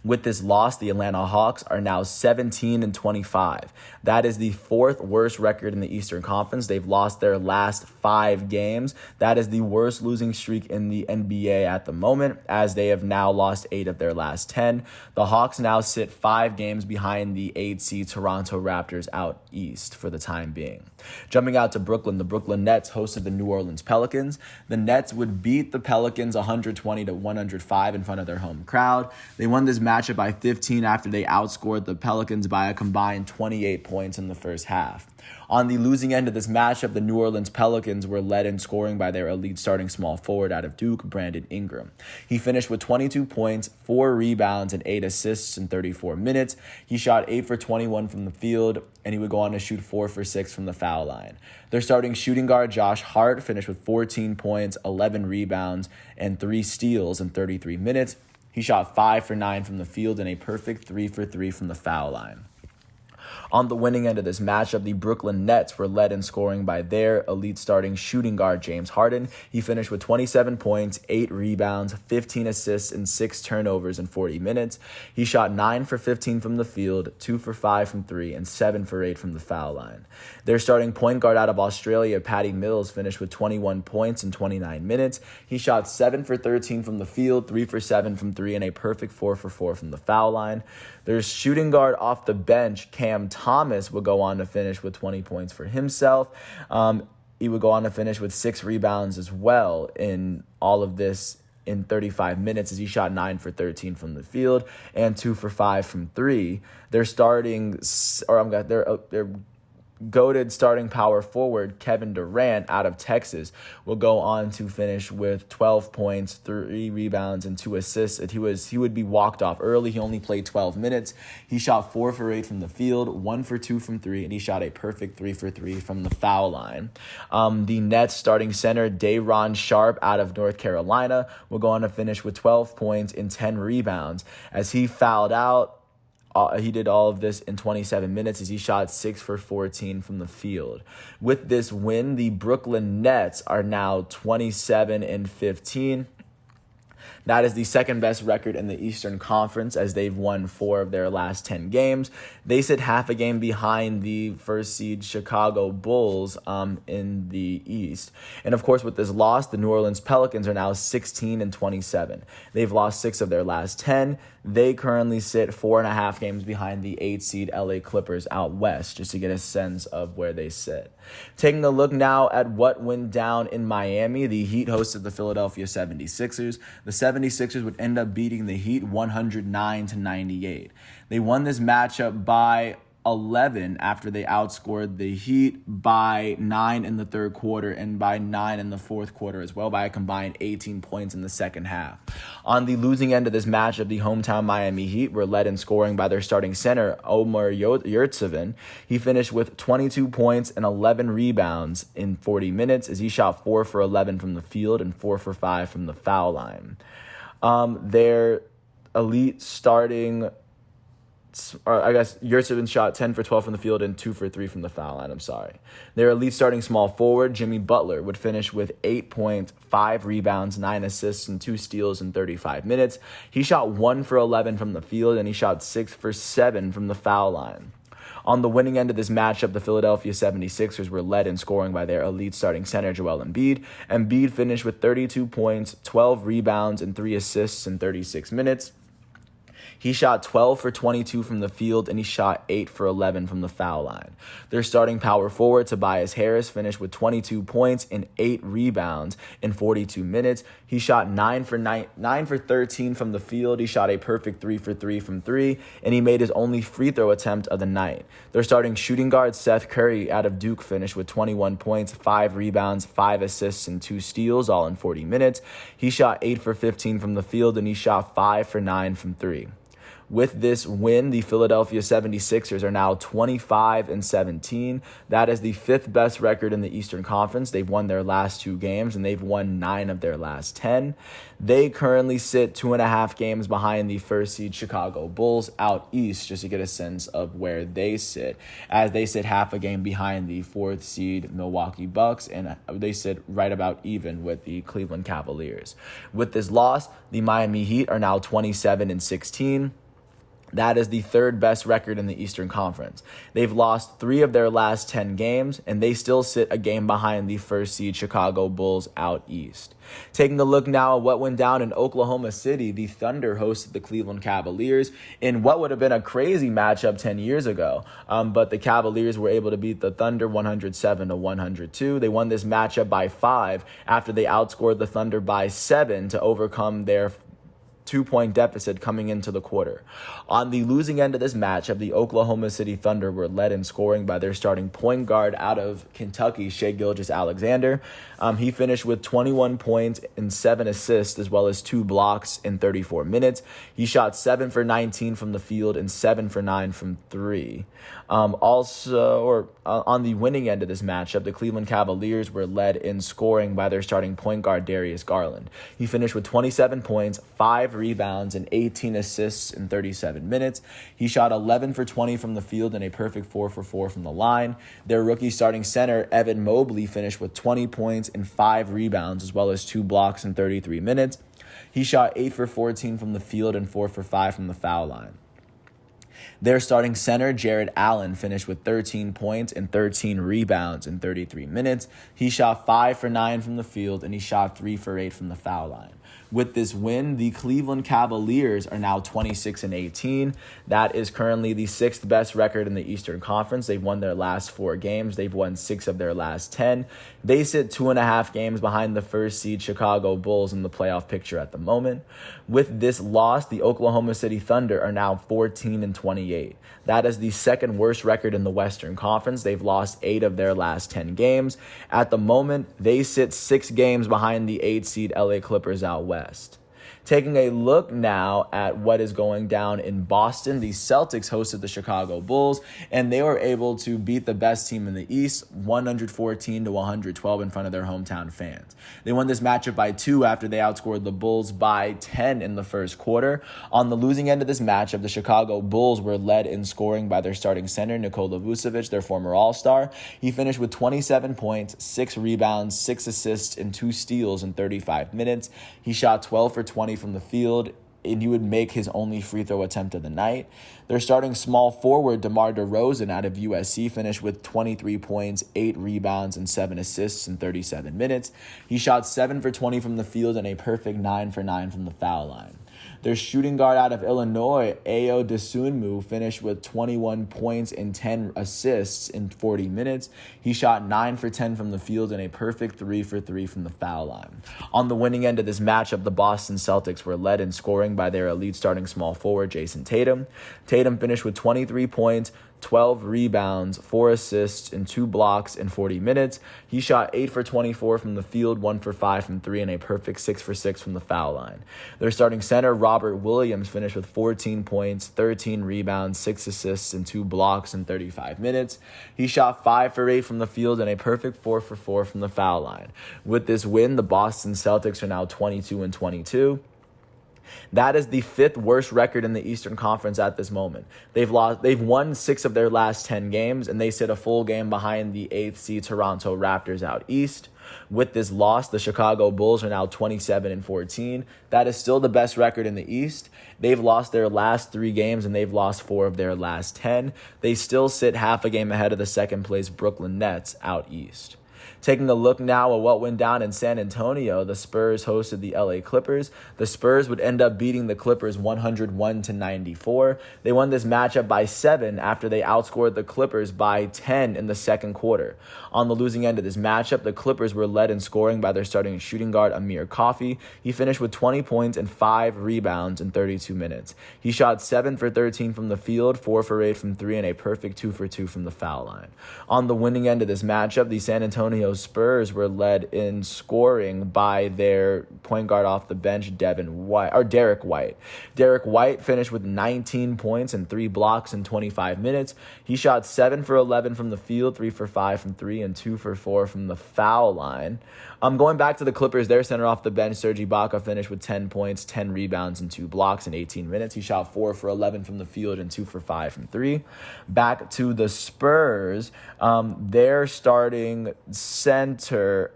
With this loss, the Atlanta Hawks are now 17-25. That is the 4th worst record in the Eastern Conference. They've lost their last 5 games. That is the worst losing streak in the NBA at the moment, as they have now lost 8 of their last 10. The Hawks now sit 5 games behind the 8th seed Toronto Raptors out east for the time being. Jumping out to Brooklyn, the Brooklyn Nets hosted the New Orleans Pelicans. The Nets would beat the Pelicans 120-105 in front of their home crowd. They won this matchup by 15 after they outscored the Pelicans by a combined 28 points in the first half. On the losing end of this matchup, the New Orleans Pelicans were led in scoring by their elite starting small forward out of Duke, Brandon Ingram. He finished with 22 points, 4 rebounds, and 8 assists in 34 minutes. He shot 8 for 21 from the field, and he would go on to shoot 4 for 6 from the foul line. Their starting shooting guard, Josh Hart, finished with 14 points, 11 rebounds, and 3 steals in 33 minutes. He shot 5 for 9 from the field and a perfect 3 for 3 from the foul line. On the winning end of this matchup, the Brooklyn Nets were led in scoring by their elite starting shooting guard, James Harden. He finished with 27 points, 8 rebounds, 15 assists, and 6 turnovers in 40 minutes. He shot 9 for 15 from the field, 2 for 5 from 3, and 7 for 8 from the foul line. Their starting point guard out of Australia, Patty Mills, finished with 21 points in 29 minutes. He shot 7 for 13 from the field, 3 for 7 from 3, and a perfect 4 for 4 from the foul line. Their shooting guard off the bench, Cam Thomas, would go on to finish with 20 points for himself. He would go on to finish with 6 rebounds as well in all of this in 35 minutes as he shot 9 for 13 from the field and 2 for 5 from 3. Their goated starting power forward, Kevin Durant, out of Texas, will go on to finish with 12 points, 3 rebounds, and 2 assists. He would be walked off early. He only played 12 minutes. He shot 4 for 8 from the field, 1 for 2 from 3, and he shot a perfect 3 for 3 from the foul line. The Nets starting center, Day'Ron Sharpe, out of North Carolina, will go on to finish with 12 points and 10 rebounds as he fouled out. He did all of this in 27 minutes as he shot 6 for 14 from the field. With this win, the Brooklyn Nets are now 27-15. That is the second best record in the Eastern Conference, as they've won 4 of their last 10 games. They sit half a game behind the first seed Chicago Bulls in the East. And of course, with this loss, the New Orleans Pelicans are now 16-27. They've lost 6 of their last 10. They currently sit 4.5 games behind the 8 seed LA Clippers out west, just to get a sense of where they sit. Taking a look now at what went down in Miami, the Heat hosted the Philadelphia 76ers. The 76ers would end up beating the Heat 109-98. They won this matchup by 11 after they outscored the Heat by 9 in the third quarter and by 9 in the fourth quarter as well, by a combined 18 points in the second half. On the losing end of this matchup, the hometown Miami Heat were led in scoring by their starting center, Omer Yurtseven. He finished with 22 points and 11 rebounds in 40 minutes as he shot 4 for 11 from the field and 4 for 5 from the foul line. Their elite starting... Yurtseven shot 10 for 12 from the field and 2 for 3 from the foul line. Their elite starting small forward, Jimmy Butler, would finish with 8 points, 5 rebounds, 9 assists, and 2 steals in 35 minutes. He shot 1 for 11 from the field, and he shot 6 for 7 from the foul line. On the winning end of this matchup, the Philadelphia 76ers were led in scoring by their elite starting center, Joel Embiid. Embiid finished with 32 points, 12 rebounds, and 3 assists in 36 minutes. He shot 12 for 22 from the field, and he shot 8 for 11 from the foul line. Their starting power forward, Tobias Harris, finished with 22 points and 8 rebounds in 42 minutes. He shot 9 for 13 from the field. He shot a perfect 3 for 3 from 3, and he made his only free throw attempt of the night. Their starting shooting guard, Seth Curry, out of Duke, finished with 21 points, 5 rebounds, 5 assists, and 2 steals, all in 40 minutes. He shot 8 for 15 from the field, and he shot 5 for 9 from 3. With this win, the Philadelphia 76ers are now 25-17. That is the 5th best record in the Eastern Conference. They've won their last 2 games, and they've won 9 of their last 10. They currently sit 2.5 games behind the first seed Chicago Bulls out east, just to get a sense of where they sit, as they sit half a game behind the 4th seed Milwaukee Bucks, and they sit right about even with the Cleveland Cavaliers. With this loss, the Miami Heat are now 27-16. That is the 3rd best record in the Eastern Conference. They've lost 3 of their last 10 games, and they still sit a game behind the first seed Chicago Bulls out east. Taking a look now at what went down in Oklahoma City, the Thunder hosted the Cleveland Cavaliers in what would have been a crazy matchup 10 years ago. But the Cavaliers were able to beat the Thunder 107-102. They won this matchup by 5 after they outscored the Thunder by 7 to overcome their 2-point deficit coming into the quarter. On the losing end of this matchup, the Oklahoma City Thunder were led in scoring by their starting point guard out of Kentucky, Shai Gilgeous-Alexander. He finished with 21 points and 7 assists, as well as 2 blocks in 34 minutes. He shot 7 for 19 from the field and 7 for 9 from 3. On the winning end of this matchup, the Cleveland Cavaliers were led in scoring by their starting point guard, Darius Garland. He finished with 27 points, 5 rebounds, and 18 assists in 37 minutes. He shot 11 for 20 from the field and a perfect 4 for 4 from the line. Their rookie starting center, Evan Mobley, finished with 20 points and 5 rebounds, as well as 2 blocks in 33 minutes. He shot 8 for 14 from the field and 4 for 5 from the foul line. Their starting center, Jared Allen, finished with 13 points and 13 rebounds in 33 minutes. He shot 5 for 9 from the field, and he shot 3 for 8 from the foul line. With this win, the Cleveland Cavaliers are now 26-18. That is currently the 6th best record in the Eastern Conference. They've won their last 4 games. They've won 6 of their last 10. They sit 2.5 games behind the first seed Chicago Bulls in the playoff picture at the moment. With this loss, the Oklahoma City Thunder are now 14-28. That is the 2nd worst record in the Western Conference. They've lost 8 of their last 10 games. At the moment, they sit 6 games behind the 8 seed LA Clippers out west. Taking a look now at what is going down in Boston, the Celtics hosted the Chicago Bulls, and they were able to beat the best team in the East 114-112 in front of their hometown fans. They won this matchup by 2 after they outscored the Bulls by 10 in the first quarter. On the losing end of this matchup, the Chicago Bulls were led in scoring by their starting center, Nikola Vucevic, their former All-Star. He finished with 27 points, 6 rebounds, 6 assists, and 2 steals in 35 minutes. He shot 12 for 20 from the field, and he would make his only free throw attempt of the night. Their starting small forward, DeMar DeRozan out of USC, finished with 23 points, 8 rebounds, and 7 assists in 37 minutes. He shot 7 for 20 from the field and a perfect 9 for 9 from the foul line. Their shooting guard out of Illinois, Ayo Dosunmu, finished with 21 points and 10 assists in 40 minutes. He shot 9 for 10 from the field and a perfect 3 for 3 from the foul line. On the winning end of this matchup, the Boston Celtics were led in scoring by their elite starting small forward, Jason Tatum. Tatum finished with 23 points, 12 rebounds, 4 assists, and 2 blocks in 40 minutes. He shot 8 for 24 from the field, 1 for 5 from 3, and a perfect 6 for 6 from the foul line. Their starting center, Robert Williams, finished with 14 points, 13 rebounds, 6 assists, and 2 blocks in 35 minutes. He shot 5 for 8 from the field and a perfect 4 for 4 from the foul line. With this win, the Boston Celtics are now 22-22. That is the 5th worst record in the Eastern Conference at this moment. They've won 6 of their last 10 games, and they sit a full game behind the 8th seed Toronto Raptors out east. With this loss, the Chicago Bulls are now 27-14. That is still the best record in the East. They've lost their last 3 games, and they've lost 4 of their last 10. They still sit half a game ahead of the second place Brooklyn Nets out east. Taking a look now at what went down in San Antonio, the Spurs hosted the LA Clippers. The Spurs would end up beating the Clippers 101-94. They won this matchup by 7 after they outscored the Clippers by 10 in the second quarter. On the losing end of this matchup, the Clippers were led in scoring by their starting shooting guard, Amir Coffey. He finished with 20 points and 5 rebounds in 32 minutes. He shot 7 for 13 from the field, 4 for 8 from 3, and a perfect 2 for 2 from the foul line. On the winning end of this matchup, the San Antonio Spurs were led in scoring by their point guard off the bench, Derek White. Derek White finished with 19 points and 3 blocks in 25 minutes. He shot 7 for 11 from the field, 3 for 5 from 3, and 2 for 4 from the foul line. Going back to the Clippers, their center off the bench, Serge Ibaka, finished with 10 points, 10 rebounds, and 2 blocks in 18 minutes. He shot 4 for 11 from the field and 2 for 5 from 3. Back to the Spurs, their starting center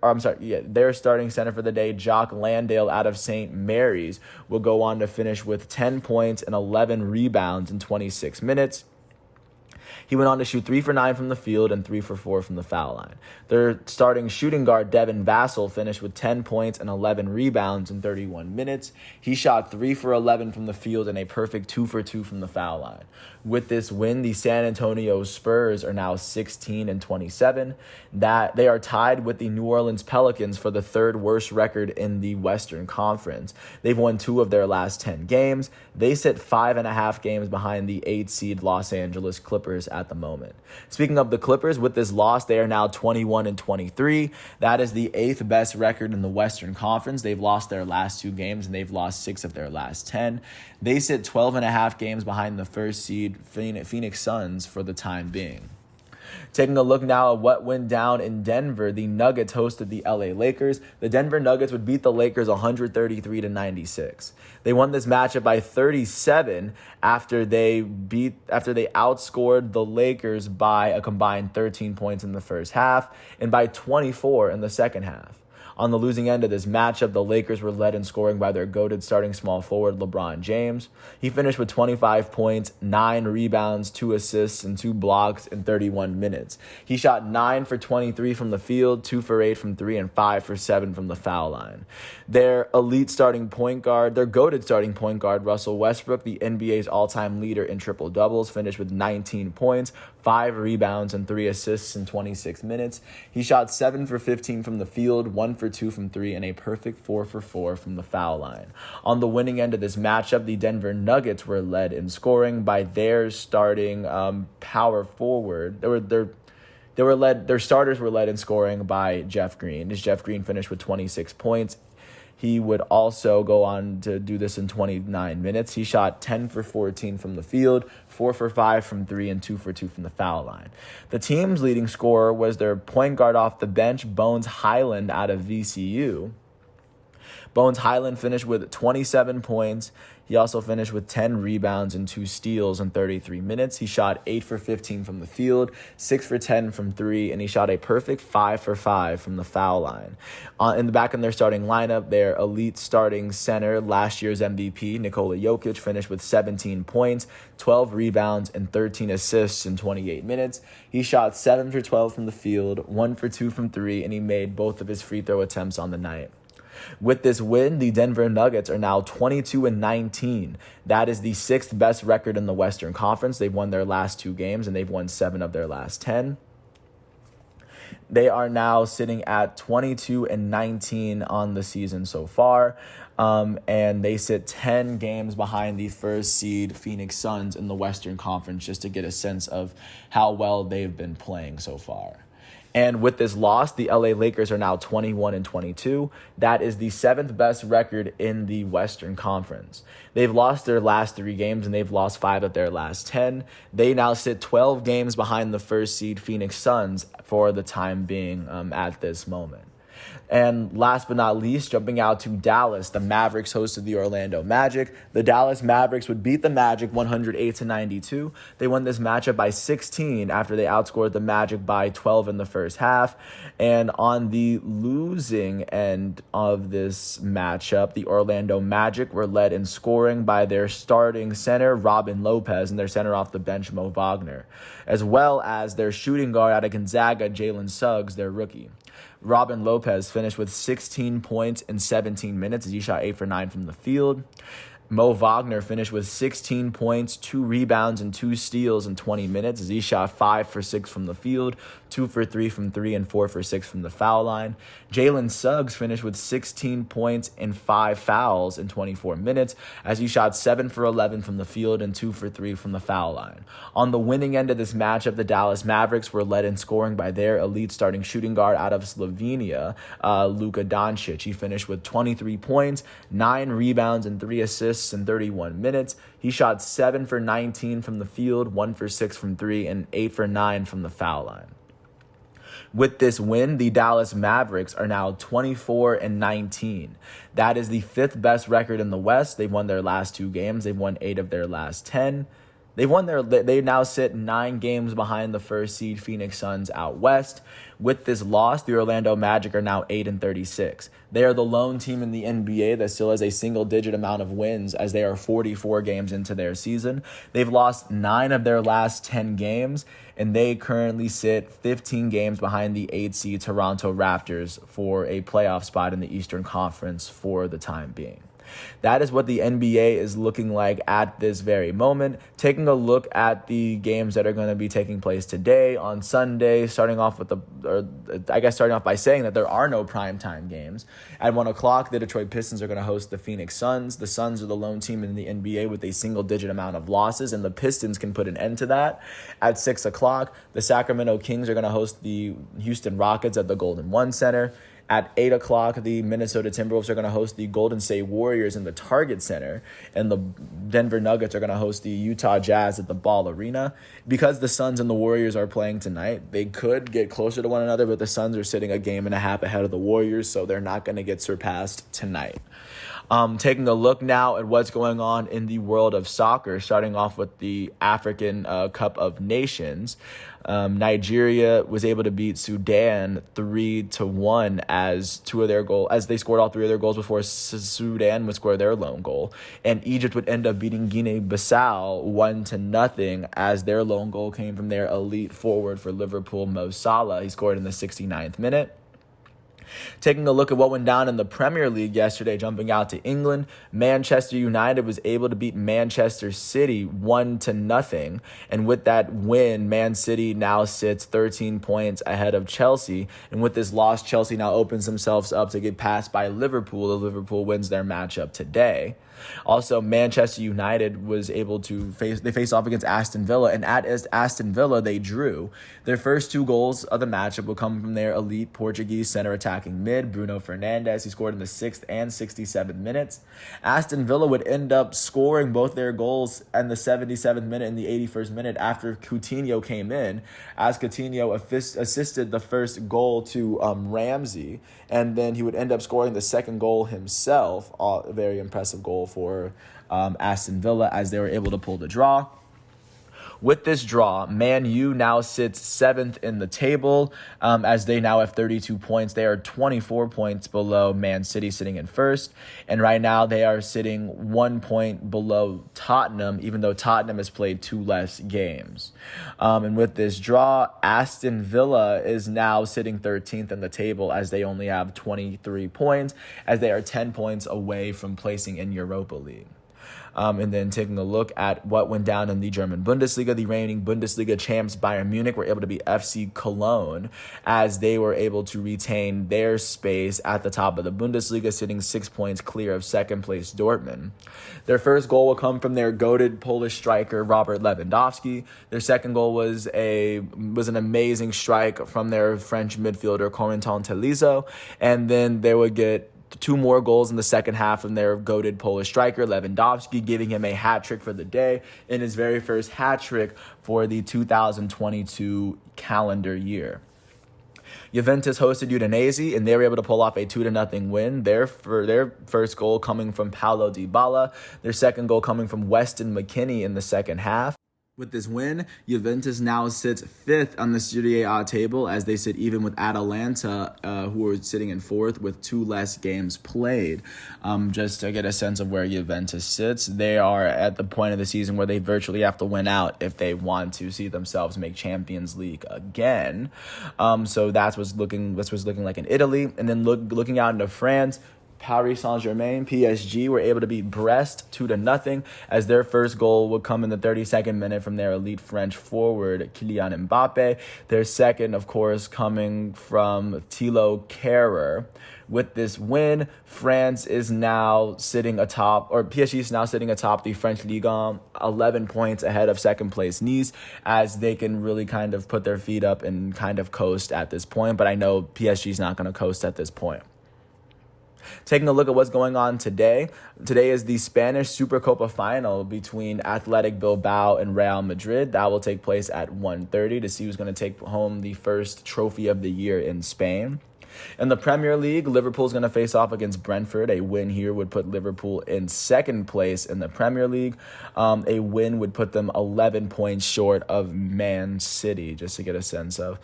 for the day, Jock Landale out of St. Mary's, will go on to finish with 10 points and 11 rebounds in 26 minutes. He went on to shoot 3 for 9 from the field and 3 for 4 from the foul line. Their starting shooting guard, Devin Vassell, finished with 10 points and 11 rebounds in 31 minutes. He shot 3 for 11 from the field and a perfect 2 for 2 from the foul line. With this win, the San Antonio Spurs are now 16-27. That they are tied with the New Orleans Pelicans for the 3rd worst record in the Western Conference. They've won 2 of their last 10 games. They sit 5.5 games behind the 8th seed Los Angeles Clippers at the moment. Speaking of the Clippers, with this loss, they are now 21-23. That is the 8th best record in the Western Conference. They've lost their last 2 games, and they've lost 6 of their last 10. They sit 12.5 games behind the 1st seed Phoenix Suns for the time being. Taking a look now at what went down in Denver, the Nuggets hosted the LA Lakers. The Denver Nuggets would beat the Lakers 133-96. They won this matchup by 37 after they outscored the Lakers by a combined 13 points in the first half and by 24 in the second half. On the losing end of this matchup, the Lakers were led in scoring by their goated starting small forward, LeBron James. He finished with 25 points, 9 rebounds, 2 assists, and 2 blocks in 31 minutes. He shot 9 for 23 from the field, 2 for 8 from 3, and 5 for 7 from the foul line. Their goated starting point guard, Russell Westbrook, the NBA's all-time leader in triple-doubles, finished with 19 points, 5 rebounds, and 3 assists in 26 minutes. He shot 7 for 15 from the field, 1 for 2 from 3, and a perfect 4 for 4 from the foul line. On the winning end of this matchup, the Denver Nuggets were led in scoring by their starting power forward. Their starters were led in scoring by Jeff Green. Jeff Green finished with 26 points. He would also go on to do this in 29 minutes. He shot 10 for 14 from the field, 4 for 5 from 3, and 2 for 2 from the foul line. The team's leading scorer was their point guard off the bench, Bones Highland out of VCU. Bones Highland finished with 27 points. He also finished with 10 rebounds and 2 steals in 33 minutes. He shot 8 for 15 from the field, 6 for 10 from 3, and he shot a perfect 5 for 5 from the foul line. In the back in their starting lineup, their elite starting center, last year's MVP, Nicola Yokic, finished with 17 points, 12 rebounds, and 13 assists in 28 minutes. He shot 7 for 12 from the field, 1 for 2 from 3, and he made both of his free throw attempts on the night. With this win, the Denver Nuggets are now 22-19. That is the 6th best record in the Western Conference. They've won their last 2 games, and they've won 7 of their last 10. They are now sitting at 22-19 on the season so far, and they sit 10 games behind the first seed Phoenix Suns in the Western Conference, just to get a sense of how well they've been playing so far. And with this loss, the LA Lakers are now 21-22. That is the 7th best record in the Western Conference. They've lost their last 3 games, and they've lost 5 of their last 10. They now sit 12 games behind the first seed Phoenix Suns for the time being at this moment. And last but not least, jumping out to Dallas, the Mavericks hosted the Orlando Magic. The Dallas Mavericks would beat the Magic 108-92. They won this matchup by 16 after they outscored the Magic by 12 in the first half. And on the losing end of this matchup, the Orlando Magic were led in scoring by their starting center, Robin Lopez, and their center off the bench, Mo Wagner, as well as their shooting guard out of Gonzaga, Jalen Suggs, their rookie. Robin Lopez finished with 16 points in 17 minutes as he shot 8 for 9 from the field. Mo Wagner finished with 16 points, 2 rebounds, and 2 steals in 20 minutes as he shot 5 for 6 from the field, 2 for 3 from 3, and 4 for 6 from the foul line. Jalen Suggs finished with 16 points and 5 fouls in 24 minutes as he shot 7 for 11 from the field and 2 for 3 from the foul line. On the winning end of this matchup, the Dallas Mavericks were led in scoring by their elite starting shooting guard out of Slovenia, Luka Doncic. He finished with 23 points, 9 rebounds, and 3 assists in 31 minutes. He shot 7 for 19 from the field, 1 for 6 from 3, and 8 for 9 from the foul line. With this win, the Dallas Mavericks are now 24-19. That is the 5th best record in the West. They've won their last 2 games. They've won 8 of their last 10. They now sit 9 games behind the first seed Phoenix Suns out west. With this loss, the Orlando Magic are now 8-36. They are the lone team in the NBA that still has a single-digit amount of wins as they are 44 games into their season. They've lost 9 of their last 10 games, and they currently sit 15 games behind the 8 seed Toronto Raptors for a playoff spot in the Eastern Conference for the time being. That is what the NBA is looking like at this very moment. Taking a look at the games that are going to be taking place today on Sunday, starting off by saying that there are no primetime games. At 1 o'clock, the Detroit Pistons are going to host the Phoenix Suns. The Suns are the lone team in the NBA with a single-digit amount of losses, and the Pistons can put an end to that. At 6 o'clock, the Sacramento Kings are going to host the Houston Rockets at the Golden One Center. At 8 o'clock, the Minnesota Timberwolves are going to host the Golden State Warriors in the Target Center, and the Denver Nuggets are going to host the Utah Jazz at the Ball Arena. Because the Suns and the Warriors are playing tonight, they could get closer to one another, but the Suns are sitting a game and a half ahead of the Warriors, so they're not going to get surpassed tonight. Taking a look now at what's going on in the world of soccer, starting off with the African Cup of Nations. Nigeria was able to beat Sudan 3-1 as they scored all 3 of their goals before Sudan would score their lone goal, and Egypt would end up beating Guinea-Bissau 1-0 as their lone goal came from their elite forward for Liverpool, Mo Salah. He scored in the 69th minute. Taking a look at what went down in the Premier League yesterday, jumping out to England, Manchester United was able to beat Manchester City 1-0. And with that win, Man City now sits 13 points ahead of Chelsea. And with this loss, Chelsea now opens themselves up to get passed by Liverpool. Liverpool wins their matchup today. Also, Manchester United was able to face off against Aston Villa, and at Aston Villa, they drew. Their first 2 goals of the matchup will come from their elite Portuguese center attacking mid, Bruno Fernandes. He scored in the 6th and 67th minutes. Aston Villa would end up scoring both their goals in the 77th minute and the 81st minute after Coutinho came in, as Coutinho assisted the first goal to Ramsey, and then he would end up scoring the second goal himself. A very impressive goal for Aston Villa as they were able to pull the draw. With this draw, Man U now sits 7th in the table as they now have 32 points. They are 24 points below Man City, sitting in first. And right now they are sitting 1 point below Tottenham, even though Tottenham has played 2 less games. And with this draw, Aston Villa is now sitting 13th in the table as they only have 23 points, as they are 10 points away from placing in Europa League. And then taking a look at what went down in the German Bundesliga, the reigning Bundesliga champs Bayern Munich were able to beat FC Cologne as they were able to retain their space at the top of the Bundesliga, sitting 6 points clear of second place Dortmund. Their first goal will come from their goated Polish striker Robert Lewandowski. Their second goal was an amazing strike from their French midfielder Corentin Tolisso, and then they would get 2 more goals in the second half from their goated Polish striker, Lewandowski, giving him a hat-trick for the day in his very first hat-trick for the 2022 calendar year. Juventus hosted Udinese, and they were able to pull off a 2-0 win. Their first goal coming from Paulo Dybala, their second goal coming from Weston McKennie in the second half. With this win, Juventus now sits 5th on the Serie A table as they sit even with Atalanta, who are sitting in 4th with 2 less games played. Just to get a sense of where Juventus sits, they are at the point of the season where they virtually have to win out if they want to see themselves make Champions League again. So that's what's looking like in Italy. And then looking out into France, Paris Saint-Germain, PSG, were able to beat Brest 2-0 as their first goal would come in the 32nd minute from their elite French forward, Kylian Mbappe. Their second, of course, coming from Thilo Kehrer. With this win, France is now sitting atop, or PSG is now sitting atop the French Ligue 1, 11 points ahead of second place Nice, as they can really kind of put their feet up and kind of coast at this point. But I know PSG is not going to coast at this point. Taking a look at what's going on today. Today is the Spanish Supercopa final between Athletic Bilbao and Real Madrid. That will take place at 1:30 to see who's going to take home the first trophy of the year in Spain. In the Premier League, Liverpool's going to face off against Brentford. A win here would put Liverpool in second place in the Premier League. A win would put them 11 points short of Man City, just to get a sense of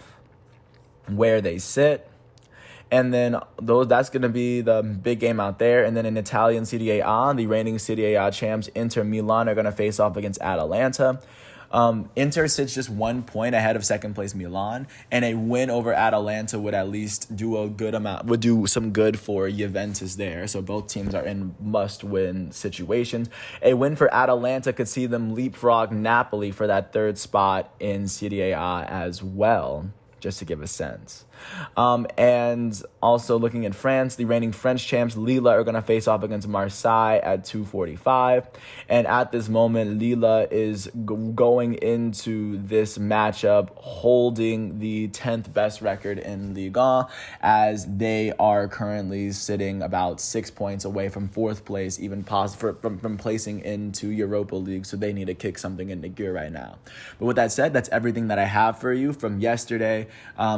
where they sit. And then that's going to be the big game out there. And then in Italian Serie A, the reigning Serie A champs Inter Milan are going to face off against Atalanta. Inter sits just 1 point ahead of second place Milan, and a win over Atalanta would at least do some good for Juventus there. So both teams are in must-win situations. A win for Atalanta could see them leapfrog Napoli for that third spot in Serie A as well, just to give a sense. And also looking at France, the reigning French champs Lille are going to face off against Marseille at 2:45. And at this moment, Lille is going into this matchup holding the 10th best record in Ligue 1, as they are currently sitting about 6 points away from fourth place, even from placing into Europa League. So they need to kick something into gear right now. But with that said, that's everything that I have for you from yesterday,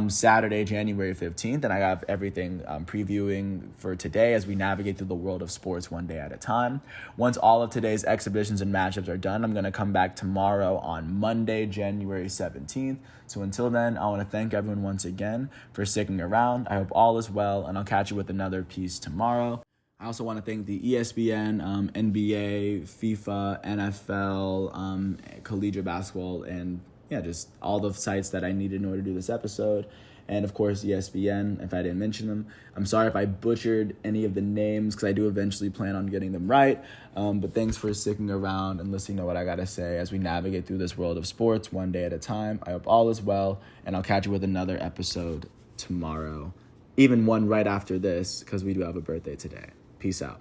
Saturday, January 15th, and I have everything previewing for today as we navigate through the world of sports one day at a time. Once all of today's exhibitions and matchups are done, I'm going to come back tomorrow on Monday, January 17th. So until then, I want to thank everyone once again for sticking around. I hope all is well, and I'll catch you with another piece tomorrow. I also want to thank the ESPN, NBA, FIFA, NFL, collegiate basketball, and just all the sites that I needed in order to do this episode. And, of course, ESPN, if I didn't mention them. I'm sorry if I butchered any of the names, because I do eventually plan on getting them right. But thanks for sticking around and listening to what I got to say as we navigate through this world of sports one day at a time. I hope all is well, and I'll catch you with another episode tomorrow. Even one right after this, because we do have a birthday today. Peace out.